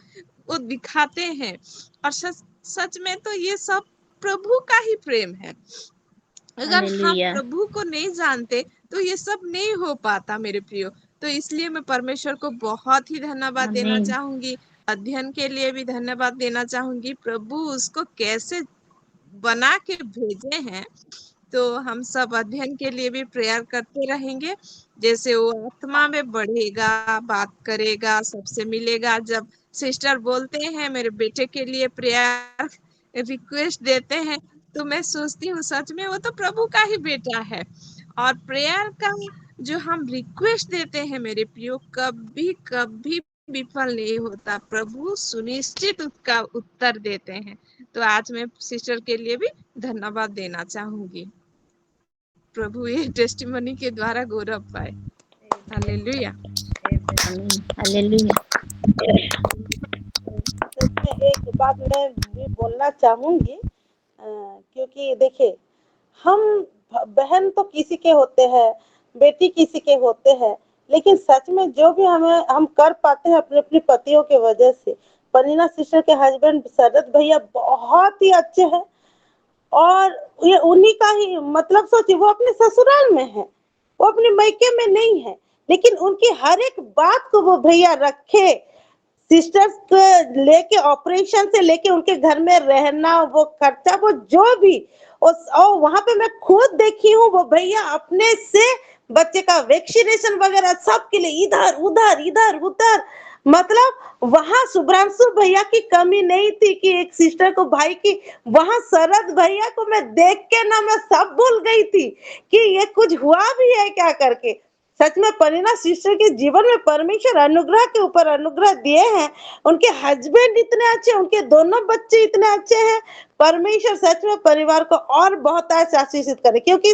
वो दिखाते हैं। और सच में तो ये सब प्रभु का ही प्रेम है। अगर हम हालेलुया। प्रभु को नहीं जानते तो ये सब नहीं हो पाता मेरे प्रियो। तो इसलिए मैं परमेश्वर को बहुत ही धन्यवाद देना आमीन। चाहूंगी, अध्ययन के लिए भी धन्यवाद देना चाहूंगी। प्रभु उसको कैसे बना के भेजे हैं, तो हम सब अध्ययन के लिए भी प्रेयर करते रहेंगे। जैसे वो आत्मा में बढ़ेगा, बात करेगा, सबसे मिलेगा। जब सिस्टर बोलते हैं मेरे बेटे के लिए प्रेयर रिक्वेस्ट देते हैं, तो मैं सोचती हूँ सच में वो तो प्रभु का ही बेटा है। और प्रेयर का जो हम रिक्वेस्ट देते हैं मेरे प्रियो, कभी कभी विफल नहीं होता, प्रभु सुनिश्चित उसका उत्तर देते हैं। तो आज मैं सिस्टर के लिए भी धन्यवाद देना चाहूंगी। प्रभु ये टेस्टिमनी के द्वारा गौरव पाए। हालेलुया। आमीन। हालेलुया। एक बात मैं भी बोलना चाहूंगी, क्योंकि देखिए हम बहन तो किसी के होते हैं, बेटी किसी के होते हैं, लेकिन सच में जो भी हम कर पाते हैं अपने अपने पतियों के वजह से। पनीना सिस्टर के हस्बैंड शरद भैया बहुत ही अच्छे हैं, और ये उन्हीं का ही मतलब सोचिए, वो अपने ससुराल में है, वो अपने मायके में नहीं है, लेकिन उनकी हर एक बात को वो भैया रखे। सिस्टर्स को लेके, ऑपरेशन से लेके उनके घर में रहना, वो खर्चा, वो जो भी, और वहां पे मैं खुद देखी हूँ, वो भैया अपने से बच्चे का वैक्सीनेशन वगैरह सबके लिए इधर उधर इधर उधर, मतलब वहां शुभ्रांशु भैया की कमी नहीं थी कि एक सिस्टर को भाई की, वहां शरद भैया को मैं देख के ना मैं सब भूल गई थी कि ये कुछ हुआ भी है क्या करके। सच में परिणा सिस्टर के जीवन में परमेश्वर अनुग्रह के ऊपर अनुग्रह दिए हैं। उनके हस्बैंड इतने अच्छे, उनके दोनों बच्चे इतने अच्छे हैं। परमेश्वर सच में परिवार को और बहुत आशीषित करे, क्योंकि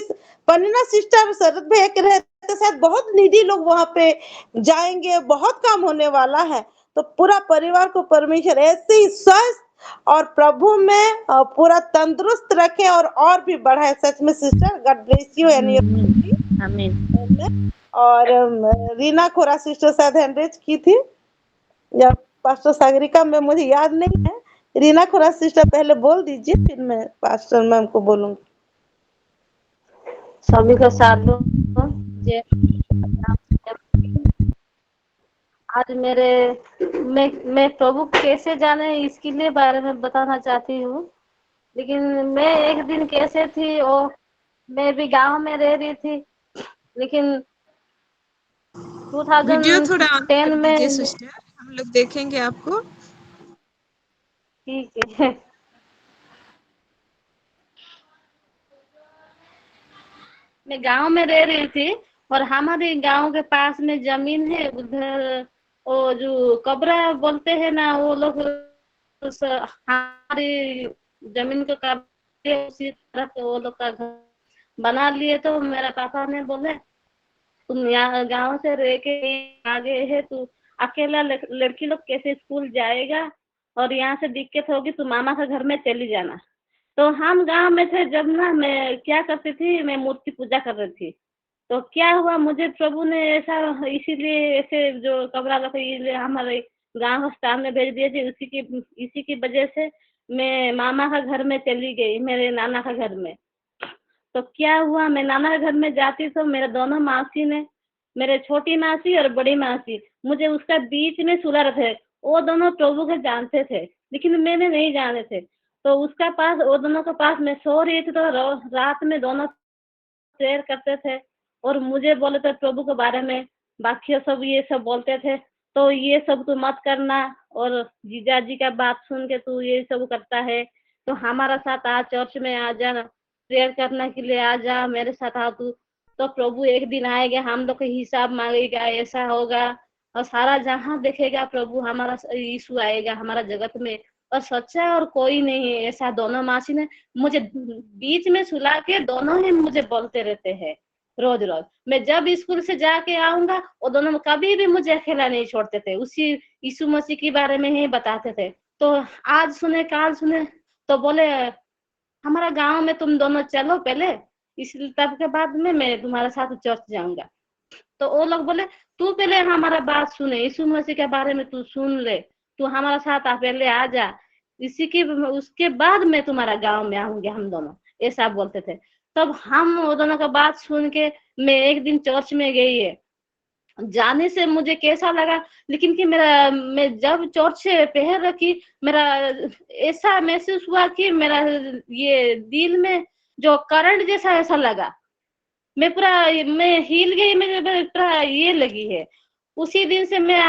परिणा सिस्टर शरद भैया के रहते शायद बहुत निडी लोग वहां पे जाएंगे, बहुत काम होने वाला है। तो पूरा परिवार को परमेश्वर ऐसे ही स्वस्थ और प्रभु में पूरा तंदुरुस्त रखे और भी बढ़ाए। सच में sister, God bless you and your आमीन। और रीना खोरा सिस्टर शायद हैंडरेज की थी या पास्टर सागरिका में, मुझे याद नहीं है। रीना खोरा सिस्टर पहले बोल दीजिए, फिर मैं पास्टर मैम को बोलूंगी। सभी को सालों जय। आज मैं प्रभु कैसे जाने इसके लिए बारे में बताना चाहती हूँ। लेकिन मैं एक दिन कैसे थी, और मैं भी गांव में रह रही थी, लेकिन वीडियो थोड़ा ऑन कर 2010 दीजिए में। सिस्टर, हम लोग देखेंगे आपको। ठीक है। मैं गांव में रह रही थी, और हमारे गांव के पास में जमीन है, उधर वो जो कब्रा बोलते हैं ना, वो लोग हमारी जमीन को कब्जे उसी तरफ वो लोग का घर बना लिए। तो मेरा पापा ने बोले, तुम यहाँ गांव से रह के आगे है, तू अकेला लड़की लोग कैसे स्कूल जाएगा, और यहाँ से दिक्कत होगी, तू मामा के घर में चली जाना। तो हम गांव में थे जब ना, मैं क्या करती थी, मैं मूर्ति पूजा कर रही थी। तो क्या हुआ, मुझे प्रभु ने ऐसा, इसीलिए ऐसे जो कबरा हमारे गांव स्थान में भेज दिए थे, इसी की वजह से मैं मामा का घर में चली गई, मेरे नाना का घर में। तो क्या हुआ, मैं नाना के घर में जाती तो मेरे दोनों मासी ने, मेरे छोटी मासी और बड़ी मासी, मुझे उसका बीच में सुला रहे थे। वो दोनों प्रभु को जानते थे, लेकिन मैंने नहीं जाने थे। तो उसका पास, वो दोनों के पास मैं सो रही थी, तो रात में दोनों प्रेयर करते थे और मुझे बोले थे प्रभु के बारे में, बाकी सब ये सब बोलते थे। तो ये सब तू मत करना, और जीजा जी का बात सुन के तू ये सब करता है, तो हमारा साथ आ, चर्च में आ जा, प्रेयर करने के लिए आ जा, मेरे साथ आ तू। तो प्रभु एक दिन आएगा, हम लोग का हिसाब मांगेगा, ऐसा होगा, और सारा जहां देखेगा प्रभु, हमारा यीशु आएगा हमारा जगत में, और सच्चा और कोई नहीं है ऐसा। दोनों मासी ने मुझे बीच में सुला के, दोनों ही मुझे बोलते रहते हैं रोज रोज। मैं जब स्कूल से जाके आऊंगा, वो दोनों कभी भी मुझे अकेला नहीं छोड़ते थे, उसी यीशु मसीह के बारे में ही बताते थे। तो आज सुने काल सुने, तो बोले हमारा गांव में तुम दोनों चलो पहले, इस तब के बाद में मैं तुम्हारे साथ चर्च जाऊंगा। तो वो लोग बोले तू पहले हमारा बात सुने, यीशु मसीह के बारे में तू सुन ले, तू हमारा साथ आ, पहले आ जा, इसी की उसके बाद मैं तुम्हारा गांव में आऊंगे, हम दोनों ऐसा बोलते थे। तब हम वो दोनों का बात सुन के मैं एक दिन चर्च में गई है। जाने से मुझे कैसा लगा, लेकिन कि मैं जब चर्च से पैर रखी, मेरा ऐसा महसूस हुआ कि मेरा ये दिल में जो करंट जैसा ऐसा लगा, मैं हिल गई, मेरे पूरा ये लगी है। उसी दिन से मैं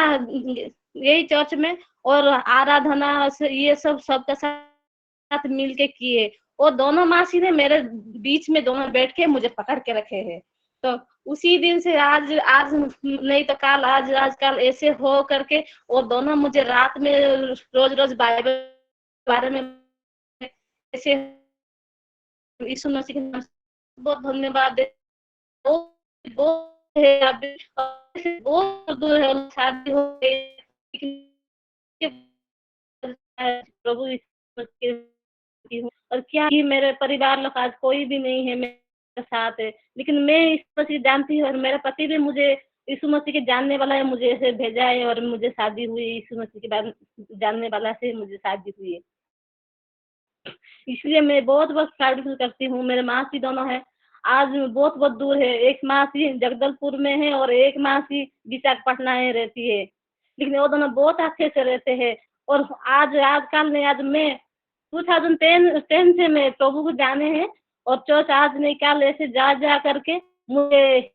यही चर्च में और आराधना ये सब सबके साथ मिल के किए। वो दोनों मासी ने मेरे बीच में दोनों बैठ के मुझे पकड़ के रखे हैं। तो उसी दिन से आज आज नहीं तो कल, आज आजकल ऐसे हो करके वो दोनों मुझे रात में रोज रोज बाइबल बारे में ऐसे, यीशु मसीह के नाम से बहुत धन्यवाद। वो वो है अभी, बहुत दूर है, शादी हो गई, प्रभु यीशु मसीह की हूँ। और क्या कि मेरे परिवार लोग आज कोई भी नहीं है मेरे साथ है, लेकिन मैं यीशु मसीह जानती हूँ, और मेरा पति भी मुझे यीशु मसीह के जानने वाला है, मुझे ऐसे भेजा है, और मुझे शादी हुई यीशु मसीह के बारे जानने वाला से मुझे शादी हुई है। इसलिए मैं बहुत बहुत प्राउड फील करती हूँ। मेरे मासी दोनों है, आज बहुत बहुत दूर है, एक मासी जगदलपुर में है और एक मासी विशाखापट्टनम में रहती है, लेकिन वो दोनों बहुत अच्छे से रहते हैं। और आजकल में आज मैं 2010 से मैं प्रभु को जाने हैं, और चर्च आज नहीं कल ऐसे जा करके मुझे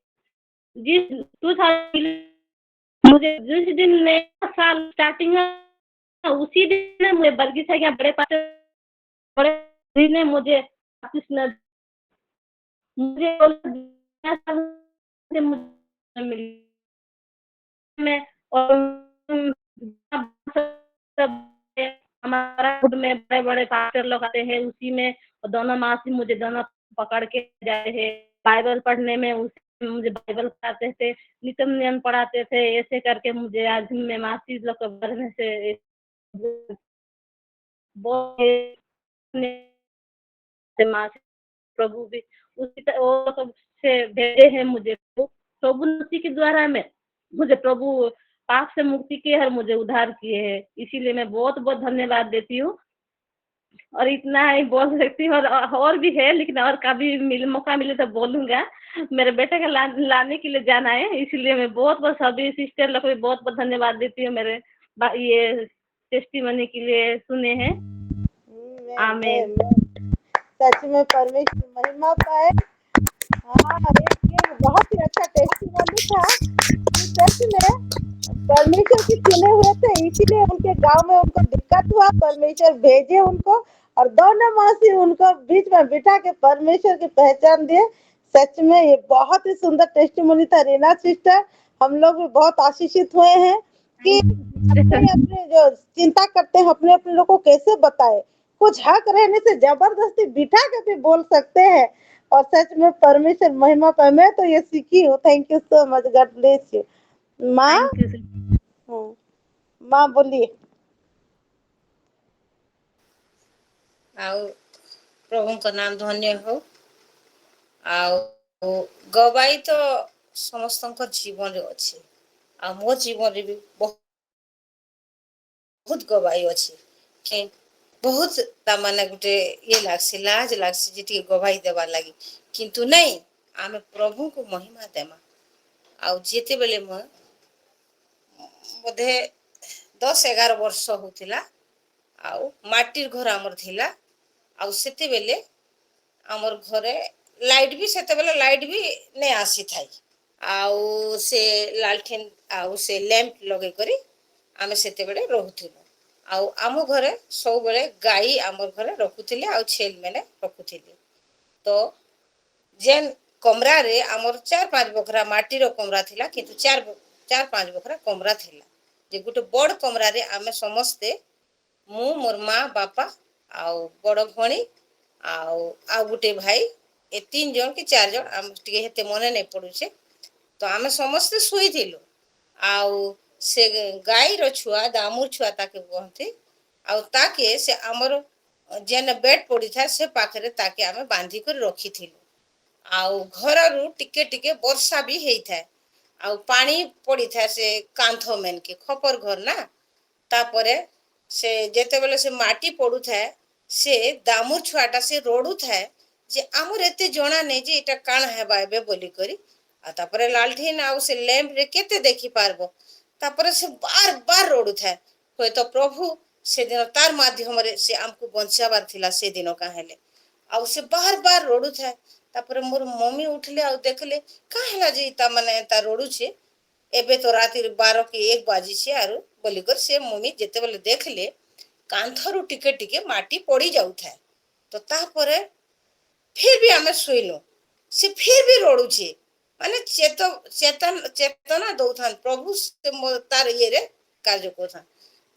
जिस 2000 मुझे जिस दिन नया साल स्टार्टिंग उसी दिन मुझे बरगीसा के बड़े पास बड़े ने मुझे मुझे मिली में और हमारा खुद में बड़े बड़े पास्टर लोग आते हैं उसी में दोनों मासी मुझे दोनों पकड़ के जाते हैं बाइबल पढ़ने में उसी में मुझे बाइबल पढ़ाते थे नितम नियम पढ़ाते थे ऐसे करके मुझे आज में मासी लोग के बारे से मासी प्रभु भी उसी वो सब से भेजे हैं मुझे प्रभु उसी के द्वारा में मुझे प्रभु पाप से मुक्ति किए और मुझे उद्धार किए हैं इसीलिए मैं बहुत बहुत धन्यवाद देती हूँ और इतना ही बोल सकती हूँ और भी है लेकिन और कभी मौका मिले तो बोलूंगा मेरे बेटे का लाने के लिए जाना है इसलिए मैं बहुत बहुत सभी सिस्टर लोग को बहुत बहुत धन्यवाद देती हूँ मेरे ये टेस्टिमनी के लिए सुने हैं आमीन सच में परमेश्वर महिमा पाए। हाँ एक बहुत ही अच्छा टेस्टिमनी था। सच में परमेश्वर के चुने हुए थे इसीलिए उनके गांव में उनको दिक्कत हुआ परमेश्वर भेजे उनको और दोनों मासी उनको बीच में बिठा के परमेश्वर की पहचान दिए। सच में ये बहुत ही सुंदर टेस्टिमनी था रीना सिस्टर। हम लोग भी बहुत आशीषित हुए हैं कि अपने जो चिंता करते हैं अपने अपने लोग को कैसे बताए कुछ हक रहने से जबरदस्ती बिठा के भी बोल सकते हैं और सच में परमेश्वर महिमा पाए। मैं तो ये सीखी हूँ। Thank you so much. God bless you. माँ माँ बोलिए। आउ प्रभु का नाम धन्य हो आउ गवाई तो समस्त जीवन अच्छे आ मो जीवन भी बहुत गवाई अच्छे बहुत तामाने गुटे ये लागसी लाज लागसी जे टी गवाई देवा लगी किंतु नहीं आमे प्रभु को महिमा देमा आउ जेते बेले म बोधे 10-11 वर्ष होतिला आउ माटीर घर हमर थिला आउ सेते बेले हमर घरे लाइट भी सेते बेले लाइट भी नहीं आसी थाई आउ से लालटेन आउ से लैंप लगे करी आमे सेते बेले रहउथिलु आउ आम घरे सब बेले गाई हमर घरे रखुथिले आउ छेल मैंने रखुथिले तो जेन कमरा रे हमर 4-5 बखरा माटीर कमरा थिला किंतु 4-5 बखरा कमरा थिला जे गुटे बड़ कमरा रे आमे समस्ते मु मोर माँ बापा आउ बड़ भणी आउ गुटे भाई ए 3 जन कि 4 जन आम टिके हेते मने नहीं पड़ुछे तो आमे समस्ते सोई थिलु आउ से गाई रो छुआ दामुर छुआ ताके कहते आउ ताके से हमर जेन बेड पड़ी था से पाखरे ताके आमे बांधी कर रखी थिलु आउ घर रु टिके टिके वर्षा भी हेई था आउ पानी पड़ी था से कांथ मेन के खपर घर ना तापरे से जेते बेले से माटी पड़ू था से दामुर छुआटा से रोडू था जे आमर एते जणा नहीं जे एटा काण हेबा एबे बोली करी आ तापरे लालटेन आउ से लैंप रे केते देखि पारबो तापरे से बार बार रोडू था होय तो प्रभु से दिन तार माध्यम रे से हमको बंचाबार थिला से दिन का हेले आउ से बार बार रोडू था तापरे मोर मम्मी उठले आउ देखले का हैला जे ता माने ता रोडू छे एबे तो राति 12 के 1 बाजी छे आरो बोली कर से मम्मी जेते बेले देखले कांथरु टिके टिके माटी पड़ी जाउ था तो तापरे फिर भी हमें सुइलो से फिर भी रोडू छे माने चेतना दौथान प्रभु से तार ये रे कार्य को था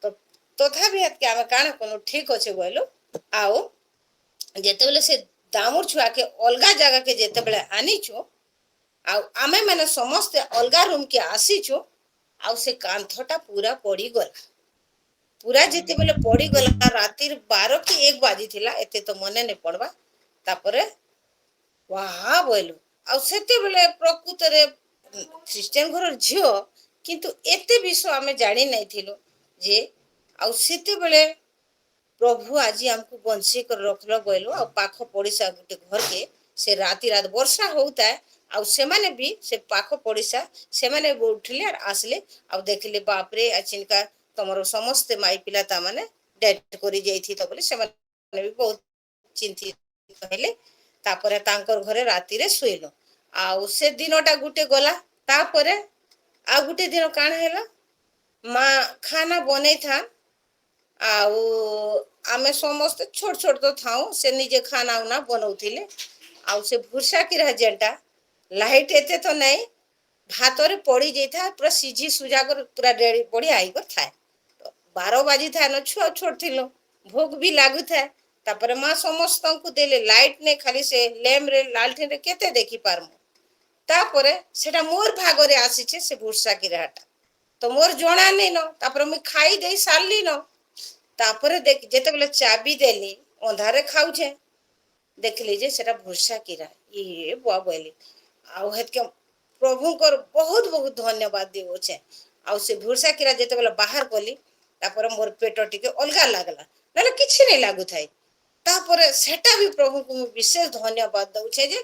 तो तथापि के आमे काना कोनो ठीक होचे बोलो आओ जेते बेले से दामुर छुआ के अलगा जगह के जेते बेले आनी छु आ आमे माने समस्त अलगा रूम के आसी छु आ से कांथटा पूरा पड़ी गला पूरा जेते बेले पड़ी गला राति 12 के 1 बाजी थिला एते तो मने ने पड़वा तापरे वाह बोलू आ सेते बेले प्रकृत रे क्रिश्चियन घर झियो किंतु एते विषय आमे जानि नै थिलो जे आ सेते बेले प्रभु आज हमको बंशी कर रखलो बोलो आ पाख पड़िसा गुटे घर के से राति रात वर्षा होता है आ से माने भी से पाख पड़िसा से माने उठले और आसले आ देखले बाप रे अचिनका तमरो समस्त माई पिला ता माने डेथ करी जाईथि तो बोले से माने भी बहुत चिंतित कहले तापरे तांकर घरे राति रे सुइलो आ से दिनटा गुटे गला तापरे आ गुटे दिन काण हैला माँ खाना बनै था आउ आमे समस्त छोट छोट तो थाऊ से निजे खाना उना बनौथिले आउ से भूसा की रह जेंटा लाइट एते तो नहीं भातरे पड़ी जाता पूरा सीझी सुझा कर पूरा रेडी पड़ी आई कर थाए 12 बाजी था न छुआ छोट थिलो भोग भी लागू था तापर माँ समस्त को देले लाइट ने खाली से लैम्प रे लालटेन रे केते देखि पारमु तापरे सेटा मोर भागरे आसीचे से भूसा की रहटा तो मोर जोना नहीं न तापर मैं खाई दे सारली न तापर देख जेते बेले चाबी देली अंधारे खाउछे देखली जे सेटा भूसा कीरा ये बुआ बोली आउ हेत के प्रभु को बहुत बहुत धन्यवाद देवो छे आउ से भूसा कीरा जेते बेले बाहर गली तापर मोर पेट टिके अलगा लागला नले किछि नहीं लागु थाई तापर सेटा भी प्रभु को विशेष धन्यवाद दउ छे जे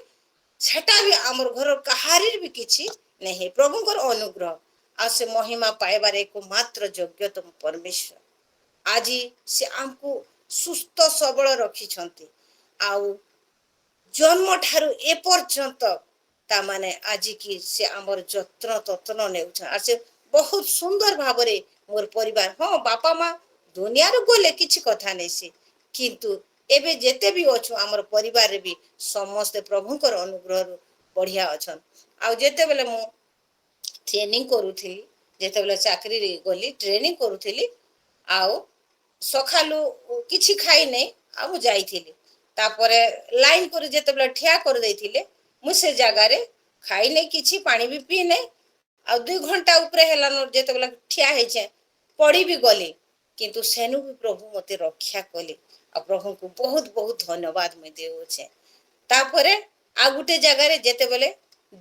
सेटा भी हमर घर कहारीर भी किछि नहीं प्रभु को अनुग्रह आ से महिमा पाइबार एक मात्र योग्य तुम परमेश्वर आज से आमको सुस्थ सबल रखी आउ जन्म ठारू ए पर्यंत ता माने आज की से आमर जत्न तत्न ने से बहुत सुंदर भावरे मोर परिवार हाँ बापा माँ दुनिया रो गले किछि कथा नहीं से किंतु एबे जेते भी अछु आमर परिवार रे भी समस्त प्रभुकर अनुग्रह बढ़िया अछन आउ जेते बेले मु ट्रेनिंग करूथिली जेते बेले चाकरी रे गली ट्रेनिंग करूथिली आउ सखालु किछि खाई नहीं आ जाइथिली तापरे लाइन कर जेते बेले ठिया कर देथिले मु से जगह रे खाई नहीं किछि पानी भी पी नहीं आ 2 घंटा ऊपर हेला न जेते बेले ठिया हे छे पड़ी भी गली किंतु सेनु भी प्रभु मते रक्षा कले आ प्रभु को बहुत बहुत धन्यवाद मैं देउ छे तापरे आ गुटे जगह रे जेते बेले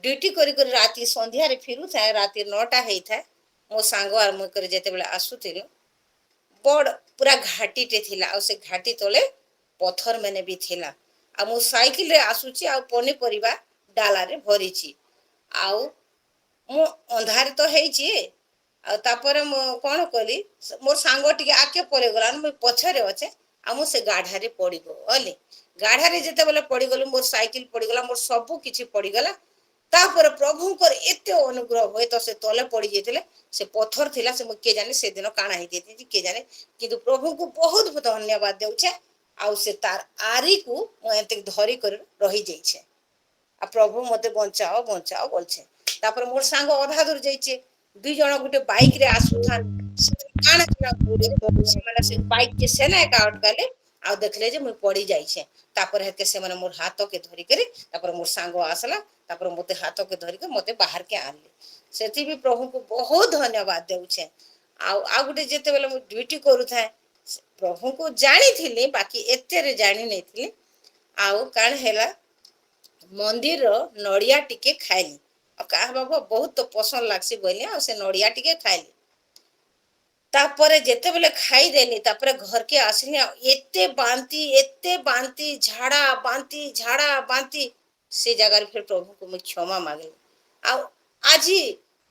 ड्यूटी करी कर राती संध्या रे फिरु था राती 9टा हेई था मो सांग आर मो कर जेते बेले आसुथिलो बड़ पूरा घाटी टे थिला आ से घाटी तले पत्थर मैंने भी थिला आ मो साइकिल रे आसुची आ पनी परिबा डाला रे भरीची आउ मो अंधार तो हेची आ तापरे मो कोन कली मोर सांग टिके आके परे गला मो पछरे अछे आ मो से गाढ़ा रे पड़ी गली गाढ़ा रे जेते बेले पड़ी गली मोर साइकिल पड़ी गला मोर सब किछि पड़ी गला तापर प्रभु कर एते अनुग्रह होय तो से तले पड़ी जेतिले से पत्थर थिला से के जाने से दिन काना हे जेति के जाने किंतु प्रभु को बहुत बहुत धन्यवाद देउ छे आउ से तार आरी को म एते धरी कर रही जाई छे आ प्रभु मते बचाओ बचाओ बोल छे तापर मोर संग आधा दूर जाई छे 2 जण गुटे बाइक रे आसुथान काना काना से माने से बाइक के सेना का अटकाले आ देखले जे मु पड़ी जाई छे तापर हेते से माने मोर हाथ के धरी करे तापर मोर संग आसला तापर मते हाथ के धरी के मते बाहर के आनले सेति भी प्रभु को बहुत धन्यवाद देउ छे आ गुटे जेते बेले मु ड्यूटी करू था प्रभु को जानी थिली बाकी एते रे जानी नै थिली आउ कान हेला मंदिर रो नड़िया टिके खाइली आ का बाबा बहुत तो पसंद लागसी बोली आ से नड़िया टिके खाइली तापरे जेते बेले खाई देनी तापरे घर के आसली एते बांती झाड़ा बांती से जगह फिर प्रभु को मैं क्षमा मांगली आ आज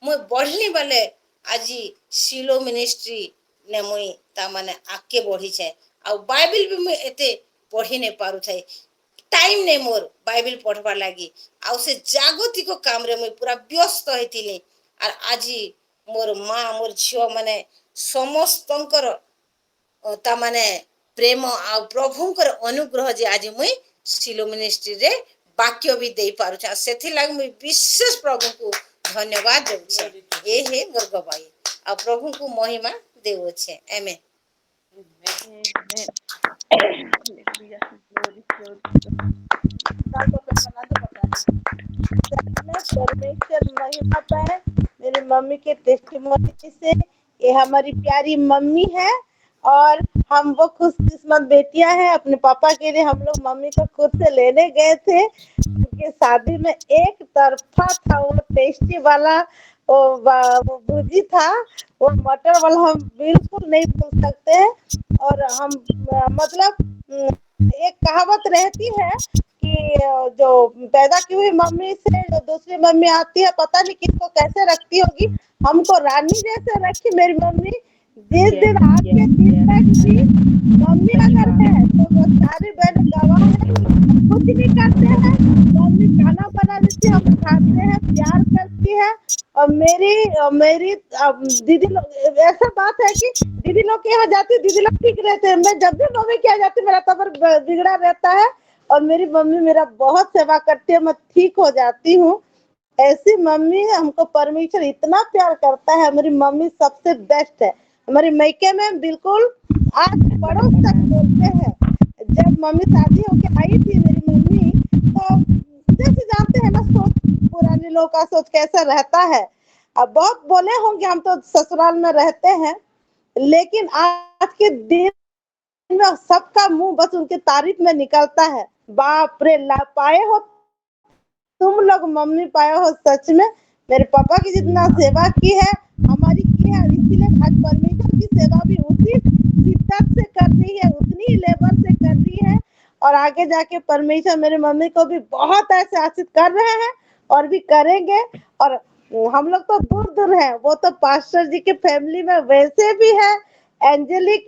मु बढ़ली बेले आज सिलो मिनिस्ट्री ने मुई ता माने आके बढ़ी छे आ बाइबल भी मैं एते पढ़ी नहीं पारु थाई टाइम नहीं मोर बाइबल पढ़वा लगी आ से जागतिक काम रे मैं पूरा व्यस्त हेतिली और आज मोर माँ मोर झियो माने समस्तंकर ता माने प्रेम आ प्रभुंकर अनुग्रह जे आज मुई सिलो मिनिस्ट्री रे वाक्य भी दे पारु छ सेथि लाग मुई विशेष प्रभु को धन्यवाद देउ छे ए हे मोर गवाही आ प्रभु को महिमा देउ छे आमेन परमेश्वर महिमा पाए मेरी मम्मी के टेस्टिमोनी से ये हमारी प्यारी मम्मी है और हम वो खुशकिस्मत बेटियां हैं। अपने पापा के लिए हम लोग मम्मी को खुद से लेने गए थे उनके शादी में एक तरफा था वो टेस्टी वाला वो भुजी था वो मटर वाला हम बिल्कुल नहीं भूल सकते हैं। और हम मतलब एक कहावत रहती है कि जो पैदा की हुई मम्मी से जो दूसरी मम्मी आती है पता नहीं किसको कैसे रखती होगी, हमको रानी जैसे रखी मेरी मम्मी। जिस दिन आपके दिन तक भी मम्मी अगर है तो वो सारी बहन गवाह है, कुछ नहीं करते हैं, मम्मी खाना बना देती है, हम खाते हैं, प्यार करती है। और मेरी दीदी लोग, ऐसा बात है कि दीदी लोग के यहाँ जाती हूँ, दीदी लोग ठीक रहते हैं, मैं जब भी मम्मी के यहाँ जाती हूँ मेरा तबर बिगड़ा रहता है। और मेरी मम्मी मेरा बहुत सेवा करती है, मैं ठीक हो जाती हूँ। ऐसी मम्मी हमको परमेश्वर इतना प्यार करता है, मेरी मम्मी सबसे बेस्ट है। हमारी मायके में बिल्कुल आज पड़ोस तक बोलते हैं। जब मम्मी शादी होके आई थी मेरी मम्मी, तो जैसे जानते हैं ना, सोच पुराने लोगों का सोच कैसा रहता है। अब बहुत बोले होंगे, हम तो ससुराल में रहते हैं, लेकिन आज के दिन में सबका मुंह बस उनकी तारीफ में निकलता है। बाप रे, ला पाए हो तुम लोग, मम्मी पाए हो सच में। मेरे पापा की जितना सेवा की है, हमारी की है, इसीलिए आज परमेश्वर की सेवा भी उसी शिद्दत से कर रही है, उतनी ही लेबर से कर रही है। और आगे जाके परमेश्वर मेरे मम्मी को भी बहुत ऐसे आशीष कर रहे हैं और भी करेंगे। और हम लोग तो दूर दूर हैं, वो तो पास्टर जी के फैमिली में वैसे भी है। एंजेलिक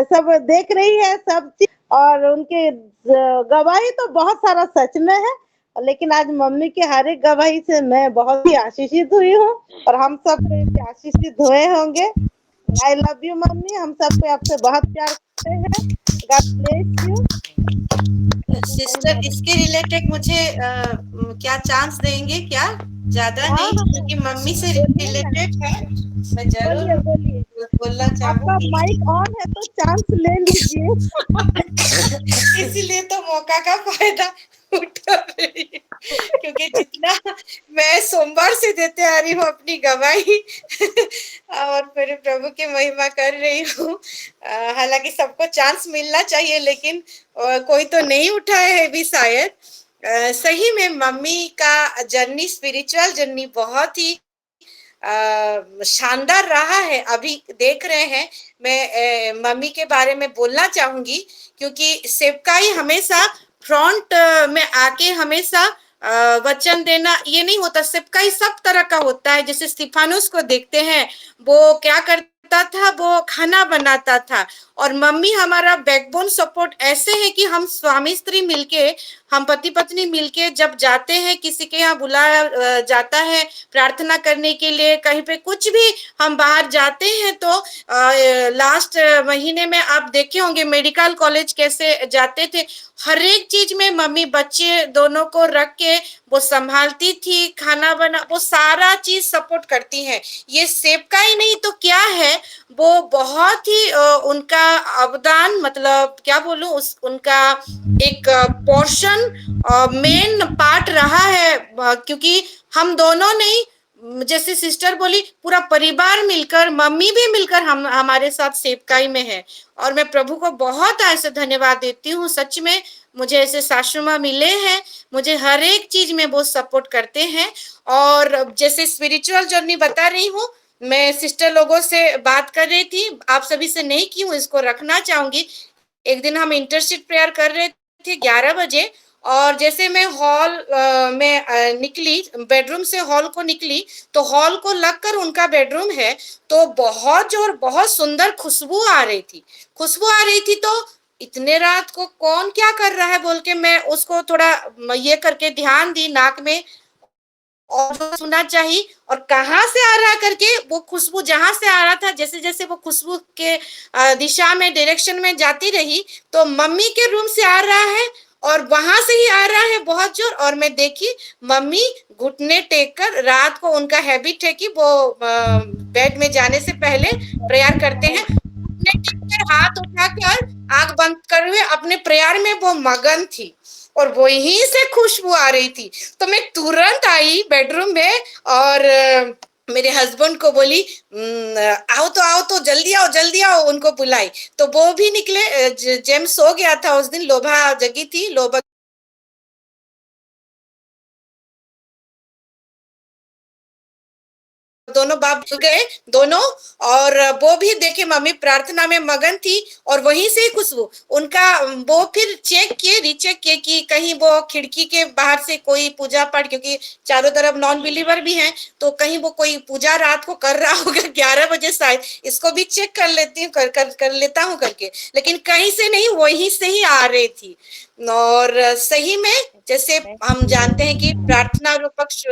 सब देख रही है सब चीज, और उनके गवाही तो बहुत सारा सच में है। लेकिन आज मम्मी के हर एक गवाही से मैं बहुत ही आशीषित हुई हूँ, और हम सब आशीषित हुए होंगे। आई लव यू मम्मी, हम सब पे आपसे बहुत प्यार करते हैं। God bless you. सिस्टर, इसके रिलेटेड मुझे क्या चांस देंगे क्या? ज्यादा हाँ, नहीं, हाँ, क्योंकि मम्मी से बोलिए ना। रिलेटेड है। मैं बोलिए जरूर बोलिए, बोलना आपका चाहूंगी। माइक ऑन है तो चांस ले लीजिए। इसीलिए तो मौका का फायदा उठा रही हूँ, क्योंकि जितना मैं सोमवार से देते आ रही हूँ अपनी गवाही और मेरे प्रभु की महिमा कर रही हूँ। हालांकि सबको चांस मिलना चाहिए, लेकिन कोई तो नहीं उठाए है भी शायद। सही में मम्मी का जर्नी, स्पिरिचुअल जर्नी बहुत ही शानदार रहा है। अभी देख रहे हैं, मैं मम्मी के बारे में बोलना चाहूंगी, क्योंकि सेवकाई हमेशा फ्रंट में आके हमेशा वचन देना ये नहीं होता। सेवकाई सब तरह का होता है। जैसे स्तिफानुस को देखते हैं, वो क्या करता था, वो खाना बनाता था। और मम्मी हमारा बैकबोन सपोर्ट ऐसे है कि हम स्वामी स्त्री मिलके, हम पति पत्नी मिलके जब जाते हैं, किसी के यहाँ बुलाया जाता है प्रार्थना करने के लिए, कहीं पे कुछ भी हम बाहर जाते हैं, तो लास्ट महीने में आप देखे होंगे मेडिकल कॉलेज कैसे जाते थे। हर एक चीज में मम्मी बच्चे दोनों को रख के वो संभालती थी, खाना बना, वो सारा चीज सपोर्ट करती हैं। ये सेवका ही नहीं तो क्या है, वो बहुत ही उनका अवदान, मतलब क्या बोलूं, उस उनका एक पोर्शन मेन पार्ट रहा है। क्योंकि हम दोनों नहीं, जैसे सिस्टर बोली, पूरा परिवार मिलकर, मम्मी भी मिलकर हम हमारे साथ सेवकाई में है। और मैं प्रभु को बहुत ऐसे धन्यवाद देती हूँ। सच में मुझे ऐसे सासू माँ मिले हैं, मुझे हर एक चीज में बहुत सपोर्ट करते हैं। और जैसे स्पिरिचुअल जर्नी बता रही हूँ, मैं सिस्टर लोगों से बात कर रही थी, आप सभी से नहीं की हूँ, इसको रखना चाहूंगी। एक दिन हम इंटरसीड प्रेयर कर रहे थे 11 बजे, और जैसे मैं हॉल में निकली, बेडरूम से हॉल को निकली, तो हॉल को लगकर उनका बेडरूम है, तो बहुत सुंदर खुशबू आ रही थी। खुशबू आ रही थी, तो इतने रात को कौन क्या कर रहा है बोल के मैं उसको थोड़ा ये करके ध्यान दी नाक में, और सुनना चाहिए और कहाँ से आ रहा करके, वो खुशबू जहां से आ रहा था, जैसे जैसे वो खुशबू के दिशा में, डायरेक्शन में जाती रही, तो मम्मी के रूम से आ रहा है, और वहां से ही आ रहा है बहुत जोर। और मैं देखी मम्मी घुटने टेक कर, रात को उनका हैबिट है कि वो बेड में जाने से पहले प्रेयर करते हैं, घुटने टेक कर, हाथ उठाकर, आंख बंद कर हुए अपने प्रेयर में वो मगन थी, और वहीं से खुशबू आ रही थी। तो मैं तुरंत आई बेडरूम में, और मेरे हस्बैंड को बोली, आओ तो जल्दी आओ, उनको बुलाई। तो वो भी निकले। जेम्स सो गया था उस दिन, लोभा जगी थी, लोभा दोनों बाप गए दोनों, और वो भी देखे मम्मी प्रार्थना में मगन थी, और वहीं से खुशबू उनका, वो फिर चेक किए, रीचेक किए कि कहीं वो खिड़की के बाहर से कोई पूजा पाठ, क्योंकि चारों तरफ नॉन बिलीवर भी हैं, तो कहीं वो कोई पूजा रात को कर रहा होगा 11 बजे शायद, इसको भी चेक कर लेती हूँ, कर लेता हूँ करके, लेकिन कहीं से नहीं, वहीं से ही आ रही थी। और सही में जैसे हम जानते हैं कि प्रार्थना पक्ष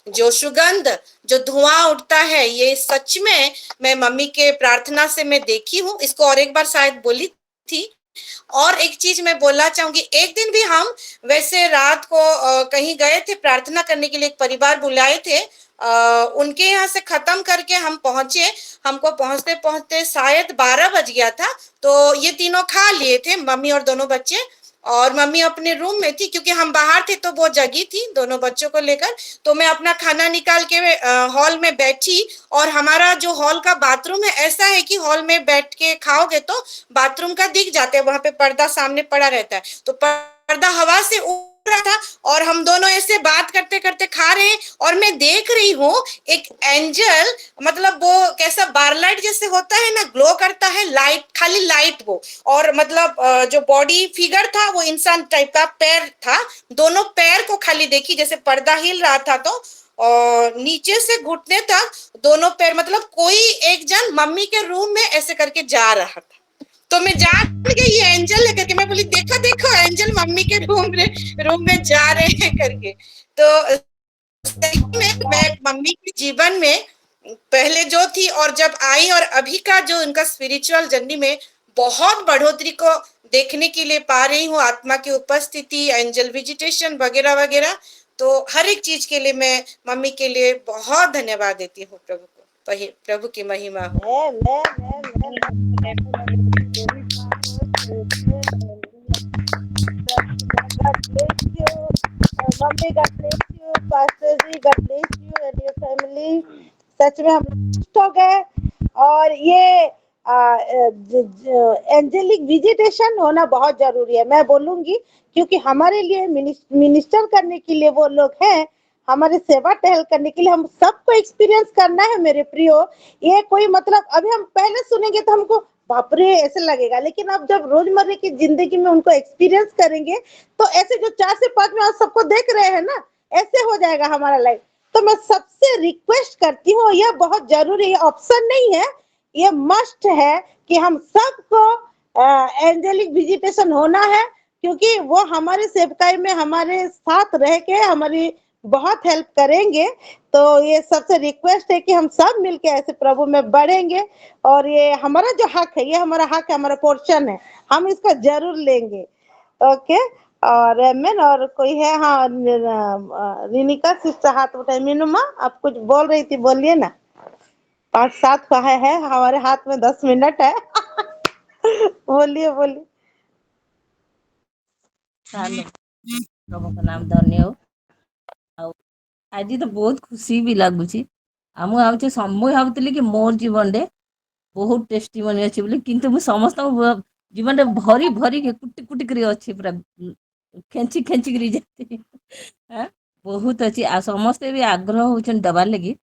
जो सुगंध, जो धुआं उठता है, ये सच में मैं मम्मी के प्रार्थना से मैं देखी हूँ इसको, और एक बार शायद बोली थी। और एक चीज मैं बोलना चाहूंगी, एक दिन भी हम वैसे रात को कहीं गए थे प्रार्थना करने के लिए, एक परिवार बुलाए थे, उनके यहाँ से खत्म करके हम पहुंचे, हमको पहुंचते पहुंचते शायद 12 बज गया था, तो ये तीनों खा लिए थे, मम्मी और दोनों बच्चे, और मम्मी अपने रूम में थी क्योंकि हम बाहर थे, तो वो जगी थी दोनों बच्चों को लेकर, तो मैं अपना खाना निकाल के हॉल में बैठी, और हमारा जो हॉल का बाथरूम है ऐसा है कि हॉल में बैठ के खाओगे तो बाथरूम का दिख जाता है, वहां पे पर्दा सामने पड़ा रहता है, तो पर्दा हवा से उड़ रहा था, और हम दोनों ऐसे बात करते करते खा रहे हैं, और मैं देख रही हूँ एक एंजल, मतलब वो कैसा बारलाइट जैसे होता है ना, ग्लो करता है, लाइट, खाली लाइट वो, और मतलब जो बॉडी फिगर था वो इंसान टाइप का, पैर था, दोनों पैर को खाली देखी, जैसे पर्दा हिल रहा था, तो और नीचे से घुटने तक दोनों पैर, मतलब कोई एक जन मम्मी के रूम में ऐसे करके जा रहा था, तो मैं जान गई ये एंजल है करके, मैं बोली देखो देखो एंजल मम्मी के रूम में जा रहे हैं करके। तो सही में मैं मम्मी के जीवन में पहले जो थी और जब आई, और अभी का जो उनका स्पिरिचुअल जर्नी में बहुत बढ़ोतरी को देखने के लिए पा रही हूँ, आत्मा की उपस्थिति, एंजल विजिटेशन वगैरह वगैरह, तो हर एक चीज के लिए मैं मम्मी के लिए बहुत धन्यवाद देती हूँ प्रभु को, प्रभु की महिमा हो। Mummy God bless you, pastor ji God bless you and your family. सच में हम खुश हो गए, और ये एंजेलिक विजिटेशन होना बहुत जरूरी है, मैं बोलूंगी, क्योंकि हमारे लिए मिनिस्टर करने के लिए वो लोग हैं, हमारे सेवा टहल करने के लिए हम सबको एक्सपीरियंस करना है मेरे प्रियो। ये कोई मतलब अभी हम पहले सुनेंगे तो हमको बाप रे ऐसे लगेगा, लेकिन अब जब रोजमर्रा की जिंदगी में उनको एक्सपीरियंस करेंगे तो ऐसे जो 4 से 5 में सबको देख रहे हैं ना, ऐसे हो जाएगा हमारा लाइफ। तो मैं सबसे रिक्वेस्ट करती हूँ, यह बहुत जरूरी है, ऑप्शन नहीं है, ये मस्ट है कि हम सबको एंजेलिक विजिटेशन होना है, क्योंकि वो हमारे सेवकाई में हमारे साथ रह के हमारी बहुत हेल्प करेंगे। तो ये सबसे रिक्वेस्ट है कि हम सब मिलके ऐसे प्रभु में बढ़ेंगे, और ये हमारा जो हक है, ये हमारा हक है, हमारा पोर्शन है, हम इसको जरूर लेंगे। ओके, और मैन और कोई है? हाँ, रिनिका सिस्टर हाथ उठाए। मीनू माँ आप कुछ बोल रही थी, बोलिए ना। 5-7 का है, हमारे हाथ में 10 मिनट है। बोलिए बोलिए। हेलो, प्रभु का नाम धन्य हो। आज तो बहुत खुशी भी लगुच। मुझे भावुली कि मोर जीवन रे बहुत टेस्टिमनी अच्छी बोली, किंतु मु समस्त जीवन रे भरी भरी के कुटी कुटी करी अच्छी, पूरा खेची खेची करी जाती। बहुत अच्छी, आ समस्ते भी आग्रह होचन दबार लगी।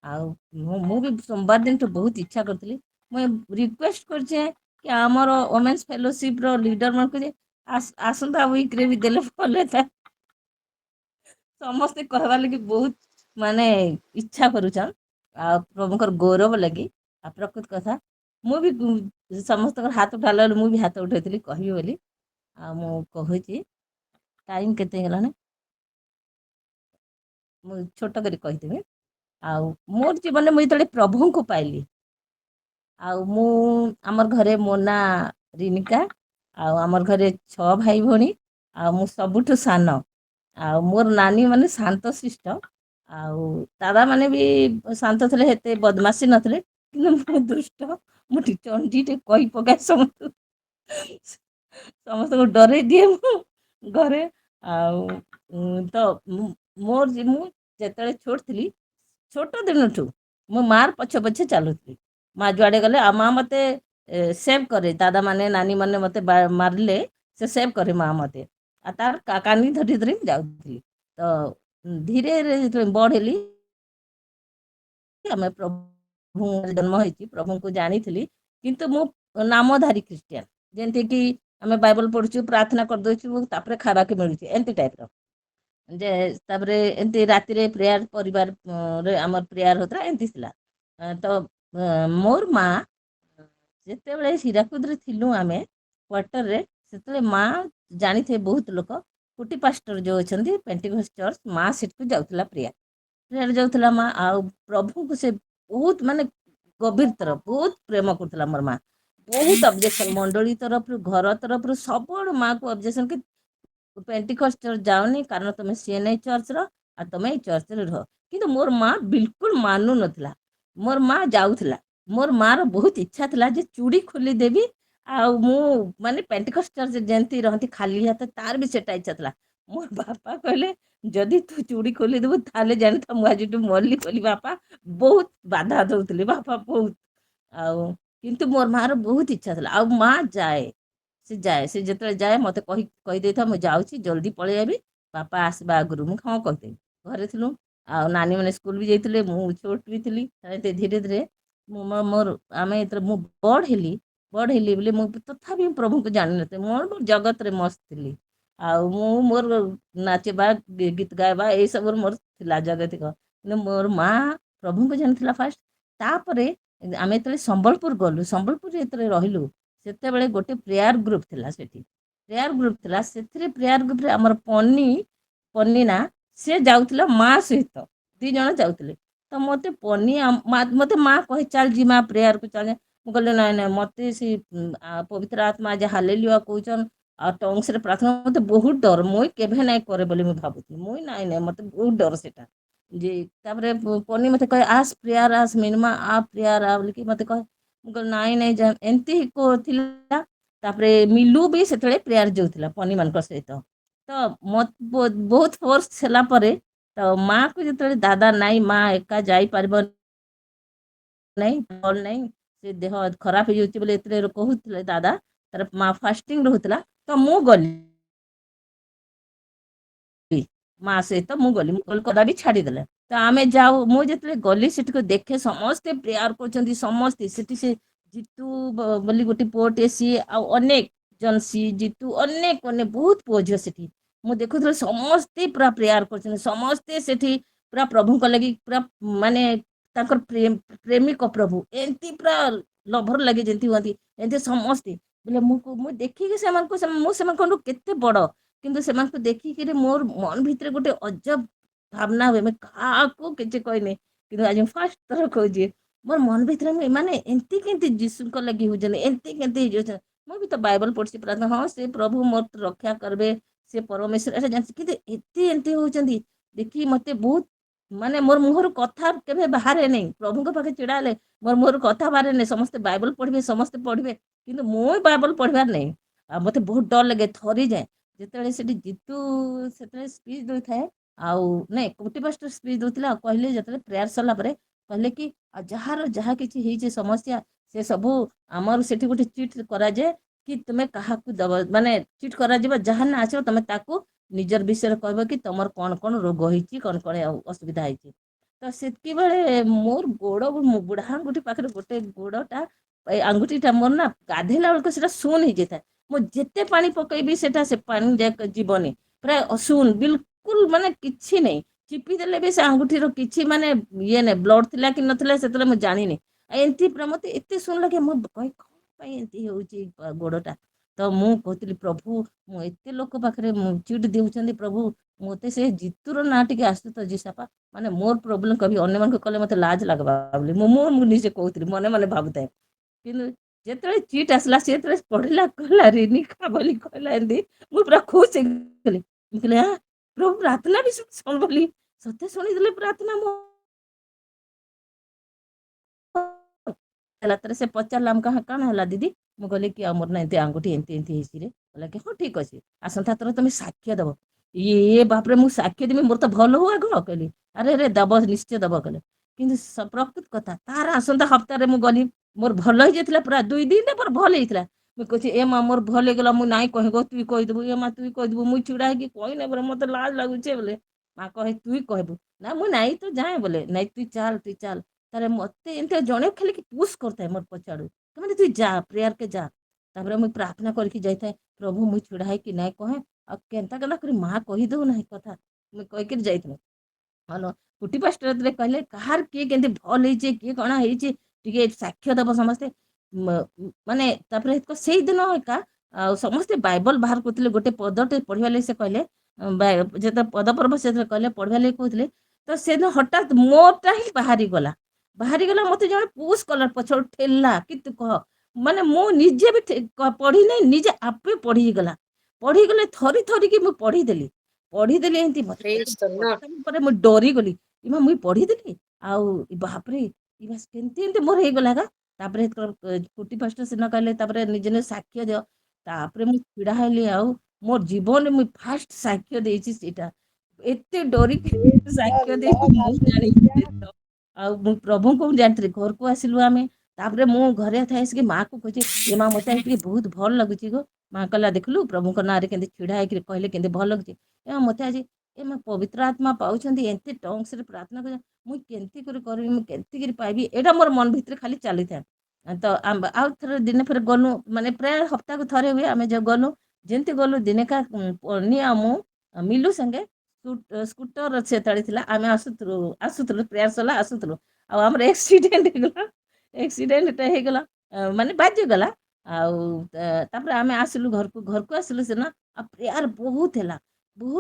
मु भी सोमवार दिन तो बहुत इच्छा करती, मैं रिक्वेस्ट कर कि आमर वोमेन्स फेलोशिप रो लीडर मन को आसंता वीक रे भी देले भले था। समस्ते कहवा लगी बहुत माने इच्छा करूछन, आ प्रभुकर गौरव लगी। आ प्रकृत कथा मु भी समस्त हाथ उठाला, मु भी हाथ उठैली कहबी बोली। आ मु कहूची टाइम केते गलाने, मु छोट करी कहिदेबी। आ मोर जीवन में मुझे प्रभु को पाइली, मु आमर घरे मो ना रिनिका, आमर घरे 6 भाई भौणी, मु सबुठु सान। मोर नानी माने शांत शिष्ट, दादा माने भी शांत थे, हेते बदमाशी नथले, कि दुष्ट मुठी चंडी टे कही पकाए समस्त को डरे दिए घरे। तो मोर मु जेतले छोट थी, छोट दिन ठू मो मार पछे पछे चलुथी। माँ जुआड़े गले माँ मते सेव करे, दादा माने नानी माने मते मारले से सेव करे माँ मते, आ तार कानी धरी धरी जाऊथी। तो धीरे धीरे बढ़ेली आम प्रभु जन्म होती प्रभु को जानी किंतु मु नामधारी क्रिस्टियन जमती कि आम बाइबल पढ़ुचु प्रार्थना करदे खावा के मिलूँ एमती टाइप जे तापरे एमती राति रे प्रेयर परिवार आमर प्रेयर होता एमती तो मोर माँ जिते हीराकुद थिलु आम क्वार्टर रे से माँ जानी थे बहुत लोक कुटी पास्टर जो अच्छा पेंटिकस्ट चर्च माँ सेठ को जाऊला प्रेयर प्रेयर जाऊला माँ आ प्रभु को से बहुत माने गभीर तरफ बहुत प्रेम करता मोर माँ बहुत ऑब्जेक्शन मंडली तरफ घर तरफ सब माँ को ऑब्जेक्शन कि पेंटिकस्ट चर्च जाओनी कारण तुम सीएनआई चर्च रो आ तुम चर्च रे रह कि मोर माँ बिल्कुल मानु नथिला मोर माँ जाऊला मोर माँ रो बहुत इच्छा था जे चूड़ी खोली देवी आ मु माने पेंटिकस्ट चर्च जेंती रहती खाली हाथ तार भी सेटा इच्छा था मोर बापा कहले जदि तू चूड़ी खोली देबू ताले जानी था मुझे मल्ली खोली बापा बहुत बाधा दौले बापा बहुत आउ किंतु मोर माँ रो बहुत इच्छा था आ माँ जाए से जिते जाए मत कहीदे था मुझे जाऊँगी जल्दी पलि आबि बापा आसवा आगु मुझे हाँ कहीदेवी घरे थी आ नानी मैंने स्कूल भी जाइए मु छोट भी थी धीरे धीरे मोर आम मु बड़ हेली बोले मुझे तथापि प्रभु को जानी न मोर जगत रे मस्त थी मोर नाचवा गीत गायबा ये सब मोर थिला जगतिक मोर माँ प्रभु को जानी फास्ट तापर आम जो संबलपुर गलु संबलपुर रहिलु से गोटे प्रेयर ग्रुप थिला सेठी प्रेयर ग्रुप थिला से प्रेयर ग्रुप रे हमर पन्नी ना से जाउतला माँ सहित दी जण जाउतले तो मते पन्नी मते माँ कहे चल जी माँ प्रेयर को चल मु कहले ना ना मते से पवित्र आत्मा जे हालेलुया कहउछन आ टंग्स रे प्रार्थना मते बहुत डर मुई केभे नाइ करे बोली मु भाबुती मुई नाइ नाइ मते बहुत डर सेटा जे तापरे पन्नी मते कहे आस प्रेयर आस मिनमा आ प्रेयर आ बोली कि मते कहे नाई नाई एमती को थिला तापरे मिलू भी से प्रेयर जाऊला पनी मान सहित तो मत बहुत फोर्स होला परे तो माँ को जो दादा नाई माँ एका जाई पारबो नहीं भल नहीं से देह खराब हो जाउची बोले एतरे कहउतले दादा तार माँ फास्टिंग रहउतला तो मु गली माँ सहित मु गली कदा भी छाड़ी देले तो आमे जाऊ मु जिते गली सेठ को देखे समस्ते प्रेयर कर समस्ते सेठी से जीतू बोली गोटे पुओटे सी अनेक जन सी जीतू अनेक अनेक बहुत पुओ झील सेठी मु देखुथि समस्ते पूरा प्रेयर कर समस्ते सेठी पूरा प्रभु को लगी पूरा माने ताकर प्रेमिक प्रभु एंती पूरा लभर लगे जेंती होती एंती समस्ते बोले मु देखी से केते बड़ किंतु से देखिक मोर मन भितर गोटे अजब भावना हुए मैं क्या किसी कहनी कि आज फास्ट थर कहूँ मोर मन भितर माने एंती केंती जीशु को लगी होजन एंती केंती मुझे भी तो बाइबल पढ़ी प्रार्थना हाँ से प्रभु मोर रक्षा करबे से परमेश्वर ऐसा जानते कि एंती एंती होचंदी देखी मते बहुत माने मोर मुहर कथा केबे बाहर नहीं प्रभु के पाखे चिड़ा ले मोर मुहर कथा बाहर नहीं समस्ते बाइबल पढ़बे समस्ते पढ़बे किंतु मु बाइबल पढ़बार नहीं आ मते बहुत डर लगे थरी जाए जिते से जीतू से स्पीच दे थाए आउ नहीं कोटी पास्टर स्पीच दूसरा कहले जो प्रेयर सरला कहले कि जार जहाँ किसी समस्या से सबू आमर से गोटे चिट करा जाए कि तुम्हें क्या दब माने चिट करा जहाँ ना आस तुम ताकू निजर विषय कह कि तुम कौन कौन रोग होती कौन कौन असुविधा होती तो से मोर गोड़ बुढ़ा आंगुठी पाखे गोटे गोड़टा आंगुठीटा मोर ना गाधेला बेलू सुन हो जाए मो जिते पानी पकईबी से पानी जाक जीवनी प्राय अशुन बिल्कुल माने किछि नहीं चिपी देले भी से आंगुठी किछि माने ये ने ब्लड थिला कि नथिला सेतले मु जानिनी एंती पूरा मते एते सुन लगे मु कहि कहीं एंती होउची गोड़टा तो मु कहतली प्रभु मु एते लोक पाखरे चिट देउचंदी प्रभु मते से जीतुर ना टिके आसु तो जिसापा माने मोर प्रॉब्लम कभी अन्य मन को कले मते लाज लागबा बोली मु निजे कहतली मने मने भाबुताय किनु जेतले चिट आसला सेतले पढ़ला कहला रिनिका बोली कहला एंदी मु पूरा खुश हो गेली कहले हां प्रभु प्रार्थना भी सुन बोली सत्य शुणी देले प्रार्थना मो तर से पचारला कहाँ कण है दीदी मुझे कहली कि मोर ना आंगुठी एमती एमती हेसी रे बोला कि हाँ ठीक अच्छे आसंता थर तुम साक्ष्य दब ये बापरे मु साक्ष्य देवी मोर तो भल हो आग कहली अरे रे दब निश्चय दब कहले कि प्रकृत कथा तार आसंता हप्ताह मुझे गली मोर भल हो जाता पूरा 2 दिन पर भल होता मुझे कहती ए माँ मोर भल होगा मुझे नाई कह तु कहीदेबू ए माँ तु कहीदेबू मुझे छिड़ा है कहना बोले मत लाज लगुचे बोले माँ कहे तु कहबू ना मु नाई तो जाए बोले नाई तु चल तारे मते एंते जणे खाली कि पुश करता है मोर पछाड़ू तमे तू जा प्रेयर के जा तापर मुई प्रार्थना करके जाइता प्रभु मुई छिड़ा है कि नाय कहे आ केनता केना करी मां कहि दउ नाही कथा मुई कहि के जाइतलो हलो कुटी पास्टर रे कहले कहार किए केंते भल ହେଇचे किए कणा ହେଇचे टिके साक्ष्य देव समस्ते माने तापर को सेई दिन एका समस्ते बाइबल बाहर करथिले गोटे पदटे पढिया ले से कहले जेते पद पर्व से कहले पढिया ले कहथिले तो से दिन हठात मोरटा ही बाहरी गला मते जण पुश कलर पछड़ ठेला कि तू कह माने मु निजे भी पढ़ी नहीं निजे आपे पढ़ी गले थरी थरी कि मु पढ़ी देली एंती मते Praise the Lord. पर मु डरी गली इमा मुई पढ़ी देली आउ बाप रे इमा केंती एंती मोर हे गला गा तापरे कुटी पास्टर सिना कहले तापरे निजे ने साक्ष्य दियो तापरे मु छिड़ा हेली आउ मोर जीवन मु फास्ट साक्ष्य देछि सेटा एते डरी साक्ष्य दे मु जानी आ प्रभु को जानते घर को आसिलु आमे तापरे मु घरे थाए से मां को कहछि ए मां मते कि बहुत भल लागुची गो मां कहला देखलु प्रभु को नारे केंते छिड़ा है कि कहले केंते भल लागुची ए मते आज ए मां पवित्र आत्मा पाउछंती एते टंग्स रे प्रार्थना कर मु केंती करबी मु केंती कर पाइबी एडा मोर मन भीतर खाली चली था तो आउ थरे दिन फिर गनु माने प्राय हफ्ता को थरे हुए आमे जब गनु जेंती गलु दिने का पनिया मु मिलु संगे स्कूटर से तड़ी थिला आमे आसुतलु प्रेयर सला आसुतलु आ हमर एक्सीडेंट हे गला माने बाजे गला आउ तापर आमे आसिलु घर को आसिलु से ना प्रेयर बहुत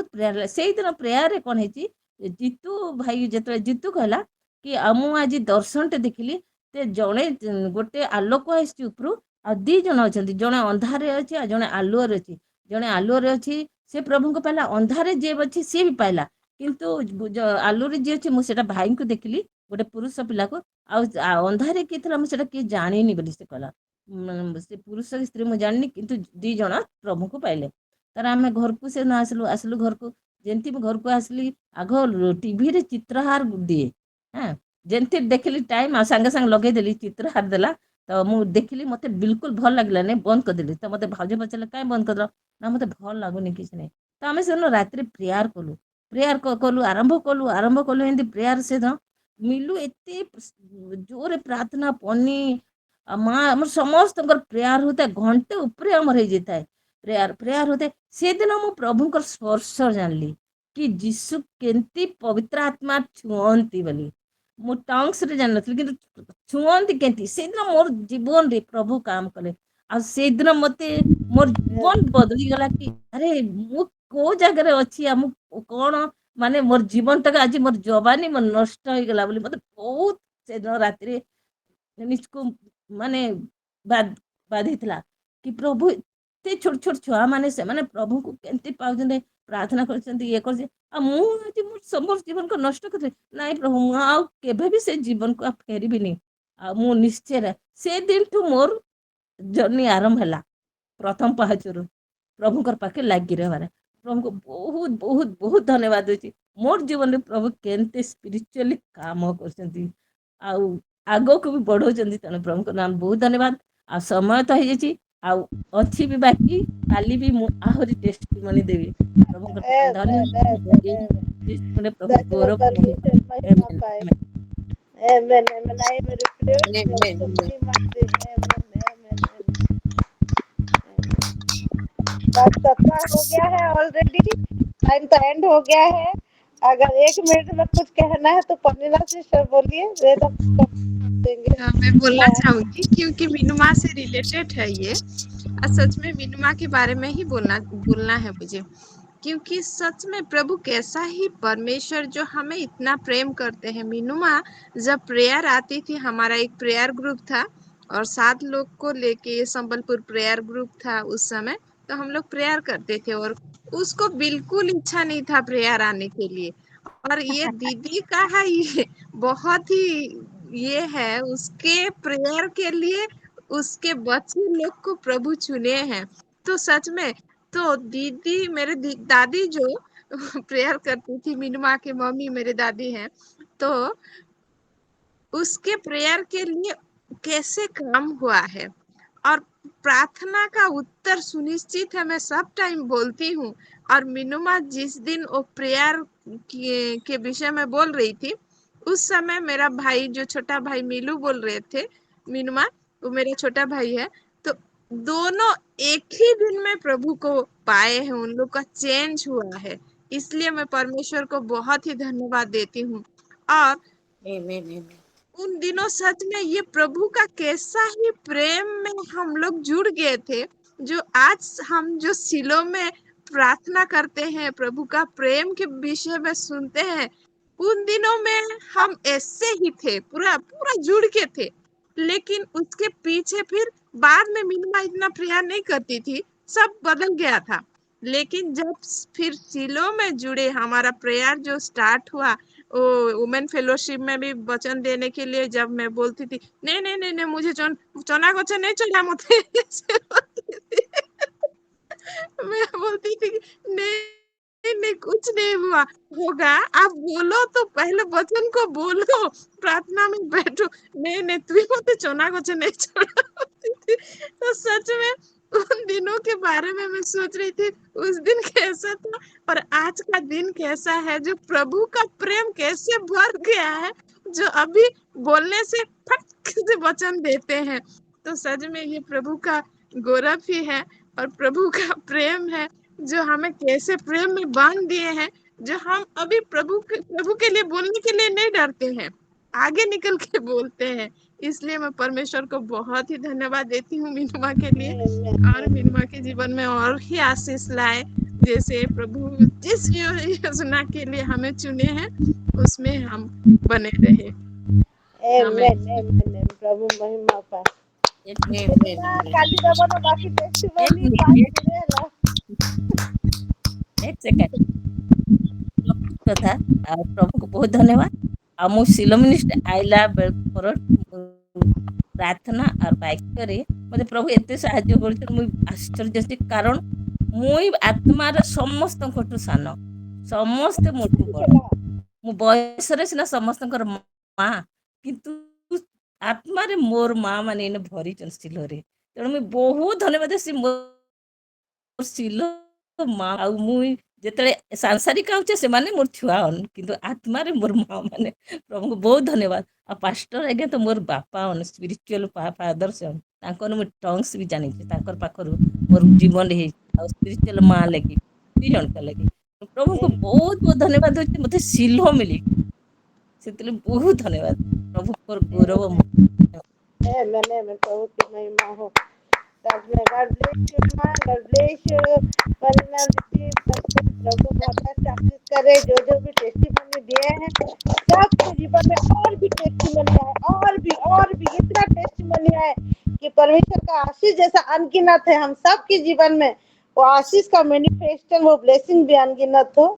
प्रेयर से दिन प्रेयर रे कोन हेची जीतू भाई जेते जीतू कहला कि मु आज दर्शन टे देखिली ते जणे गोटे आलोक आइछि उपरु आ दी जण अछंती जणे अंधारे अछि आ जणे आलुअर अछि जणे आलुअर अछि से प्रभु को पहला अंधारे जे अछि से भी पाइला किंतु आलुरे जे अछि मु सेटा भाई को देखिली गोटे पुरुष पिला को आ अंधारे के थला मु सेटा के जानिनी बोली से कहला से पुरुष स्त्री मु जानिनी किंतु दी जण प्रभु को पाइले तार आमे घर को से ना आसलु घर को जेंती घर को आसली आग टीवी रे चित्रहार दिए हाँ जेंती देखली टाइम आ संगे संगे लगे देली चित्रहार देला तो मु देखली मते बिल्कुल भल लागला ने बंद कर देली तो मते भाउजे पचले काई बंद कर ना मते भल लागुनी किछ नै तो आमे सेनो रात्रि प्रेयर कलु आरंभ कलु एंती प्रेयर से न मिलु एते जोरे प्रार्थना पनी मां हमर समस्त प्रेयर होता घंटे ऊपर हमर हे जेता प्रेयर होते से दिन मु प्रभु को स्पर्श जानली कि जीसु केंती पवित्र आत्मा छुअंती बोली मु टंग्स रे जान नथली कि छुअंती केंती से दिन मोर जीवन रे प्रभु काम कले आ से दिन मते मोर जीवन बदली गला कि अरे मु को जगह रे अछि आ मु कोन माने मोर जीवन तक आज मोर जवानी मोर नष्ट हो गला बोली मते बहुत से दिन रात्रि निचको माने बाधी थला कि प्रभु ते छोट छोट छुआ माने से माने प्रभु को केंती पाउजने प्रार्थना करछंती ये कर आ मु आज मोर समस्त जीवन को नष्ट कर नाही प्रभु मु आ केबे भी से जीवन को फेरी भी नहीं आ मु निश्चय से दिन ठू मोर जर्नी आरंभ हला प्रथम पहाचरू प्रभु कर पाके लागी रहबारे प्रभु को बहुत बहुत बहुत धन्यवाद देछि मोर जीवन में प्रभु केंते स्पिरिचुअली काम करछंती आ आगो को भी बढ़ोचंती तने प्रभु को नाम बहुत धन्यवाद आ समय तो हे जेछि आ अच्छी भी बाकी काली भी आहरी टेस्टिमनी देवी प्रभु को धन्यवाद testimony Prabhu Gaurav amen Amen. Amen. I am refreshed. Amen. बात सत्ता हो गया है ऑलरेडी टाइम तो एंड हो गया है अगर 1 मिनट में कुछ कहना है तो पन्नीला सिस्टर बोलिए देंगे मैं बोलना चाहूंगी क्योंकि मीनुमा से रिलेटेड है ये सच में मीनुमा के बारे में ही बोलना है मुझे क्योंकि सच में प्रभु कैसा ही परमेश्वर जो हमें इतना प्रेम करते हैं। मीनुमा जब प्रेयर आती थी, हमारा एक प्रेयर ग्रुप था और 7 लोग को लेके संबलपुर प्रेयर ग्रुप था उस समय, तो हम लोग प्रेयर करते थे और उसको बिल्कुल इच्छा नहीं था प्रेयर आने के लिए। और ये दीदी का है, ये बहुत ही ये है, उसके प्रेयर के लिए उसके बच्चे लोग को प्रभु चुने हैं। तो सच में तो दीदी मेरे दादी जो प्रेयर करती थी, मीनुमा के मम्मी मेरे दादी हैं, तो उसके प्रेयर के लिए कैसे काम हुआ है और प्रार्थना का उत्तर सुनिश्चित है, मैं सब टाइम बोलती हूँ। और मीनुमा जिस दिन वो प्रेयर के विषय में बोल रही थी, उस समय मेरा भाई, जो छोटा भाई मीलू बोल रहे थे, मीनुमा, वो मेरा छोटा भाई है। तो दोनों एक ही दिन में प्रभु को पाए हैं, उन लोग का चेंज हुआ है। इसलिए मैं परमेश्वर को बहुत ही धन्यवाद देती हूँ। और आमीन आमीन। उन दिनों सच में ये प्रभु का कैसा ही प्रेम में हम लोग जुड़ गए थे, जो आज हम जो सिलो में प्रार्थना करते हैं, प्रभु का प्रेम के विषय में सुनते हैं, उन दिनों में हम ऐसे ही थे, पूरा पूरा जुड़ के थे। लेकिन उसके पीछे फिर बाद में मीनुमा इतना प्रेयर नहीं करती थी, सब बदल गया था। लेकिन जब फिर सिलो में जुड़े, हमारा प्रेयर जो स्टार्ट हुआ, वो वुमेन फेलोशिप में भी वचन देने के लिए जब मैं बोलती थी, नहीं नहीं नहीं नहीं, मुझे चना गोचा नहीं चढ़ा मुझे ऐसे बोलती थी। मैं बोलती थी कि नहीं नहीं, कुछ नहीं हुआ होगा, आप बोलो तो पहले वचन को बोलो, प्रार्थना में बैठो। नहीं नहीं, तू मत चना गोचा नहीं चढ़ा बोलती थी। तो सच में उन दिनों के बारे में मैं सोच रही थी, उस दिन कैसा था और आज का दिन कैसा है, जो प्रभु का प्रेम कैसे भर गया है, जो अभी बोलने से फट से वचन देते हैं। तो सच में ये प्रभु का गौरव ही है और प्रभु का प्रेम है, जो हमें कैसे प्रेम में बांध दिए हैं, जो हम अभी प्रभु के लिए बोलने के लिए नहीं डरते हैं, आगे निकल के बोलते हैं। इसलिए मैं परमेश्वर को बहुत ही धन्यवाद देती हूँ मीनुमा के लिए, और मीनुमा के जीवन में और ही आशीष लाए, जैसे प्रभु जिस योजना के लिए हमें चुने हैं उसमें हम बने रहे। आमेन आमेन। प्रभु महिमा पाए। एक मिनट, आमीन काली बाबा ना बाकी टेस्टिमनी एक पास मिनट, करे ना। एक सेकेंड କଥା। ଆଉ ପ୍ରଭୁଙ୍କୁ ବହୁତ ଧନ୍ୟବାଦ। ଆଉ ମୁଁ ସିଲୋ ମିନିଷ୍ଟ୍ରି ଆଇଲା ବେଳର ପ୍ରାର୍ଥନା ଆଉ ବାକ୍ୟରେ ମତେ ପ୍ରଭୁ ଏତେ ସାହାଯ୍ୟ କରୁଛନ୍ତି, ମୁଁ ଆଶ୍ଚର୍ଯ୍ୟ ଅଛି। କାରଣ ମୁଁ ଆତ୍ମାର ସମସ୍ତଙ୍କଠୁ ସାନ, ସମସ୍ତେ ମୋଠୁ ବଡ଼। ମୁଁ ବୟସରେ ସିନା ସମସ୍ତଙ୍କର ମା, କିନ୍ତୁ ଆତ୍ମାରେ ମୋର ମା ମାନେ ଏଇନେ ଭରିଛନ୍ତି ସିଲୋରେ। ତେଣୁ ମୁଁ ବହୁତ ଧନ୍ୟବାଦ ଦେସି ମୋ ସିଲୋ ମା। ଆଉ ମୁଁ ଯେତେବେଳେ ସାଂସାରିକ ହଉଛେ ସେମାନେ ମୋର ଛୁଆ ହନ୍, କିନ୍ତୁ ଆତ୍ମାରେ ମୋର ମା ମାନେ। ପ୍ରଭୁଙ୍କୁ ବହୁତ ଧନ୍ୟବାଦ। ଆଉ ପାଷ୍ଟର ଆଜ୍ଞା ତ ମୋର ବାପା ହନ୍, ସ୍ପିରିଚୁଆଲ ଫାଦର ସେ ହନ୍। ତାଙ୍କର ମୁଁ ଟଙ୍ଗସ୍ ବି ଜାଣିଛି, ତାଙ୍କର ପାଖରୁ ମୋର ଜୀବନ ହେଇଛି। ଆଉ ସ୍ପିରିଚୁଆଲ ମା ଲାଗି ଦି ଜଣଙ୍କ ଲାଗି ପ୍ରଭୁଙ୍କୁ ବହୁତ ବହୁତ ଧନ୍ୟବାଦ ଦଉଛି। ମତେ ସିଲୋ ମିଳି, ସେଥିରେ ବହୁତ ଧନ୍ୟବାଦ। ପ୍ରଭୁଙ୍କର ଗୌରବ। आमेन आमेन। प्रभु की महिमा हो। God bless you माँ, God bless you परिणाम दीदी। प्रभु बहुत आशीष करे, जो जो भी टेस्टिमनी दिए हैं सबके जीवन में और भी टेस्टिमनी आए, और भी इतना टेस्टिमनी आए कि परमेश्वर का आशीष जैसा अनगिनत है हम सबके जीवन में, वो आशीष का मैनिफेस्टेशन, वो ब्लेसिंग भी अनगिनत हो।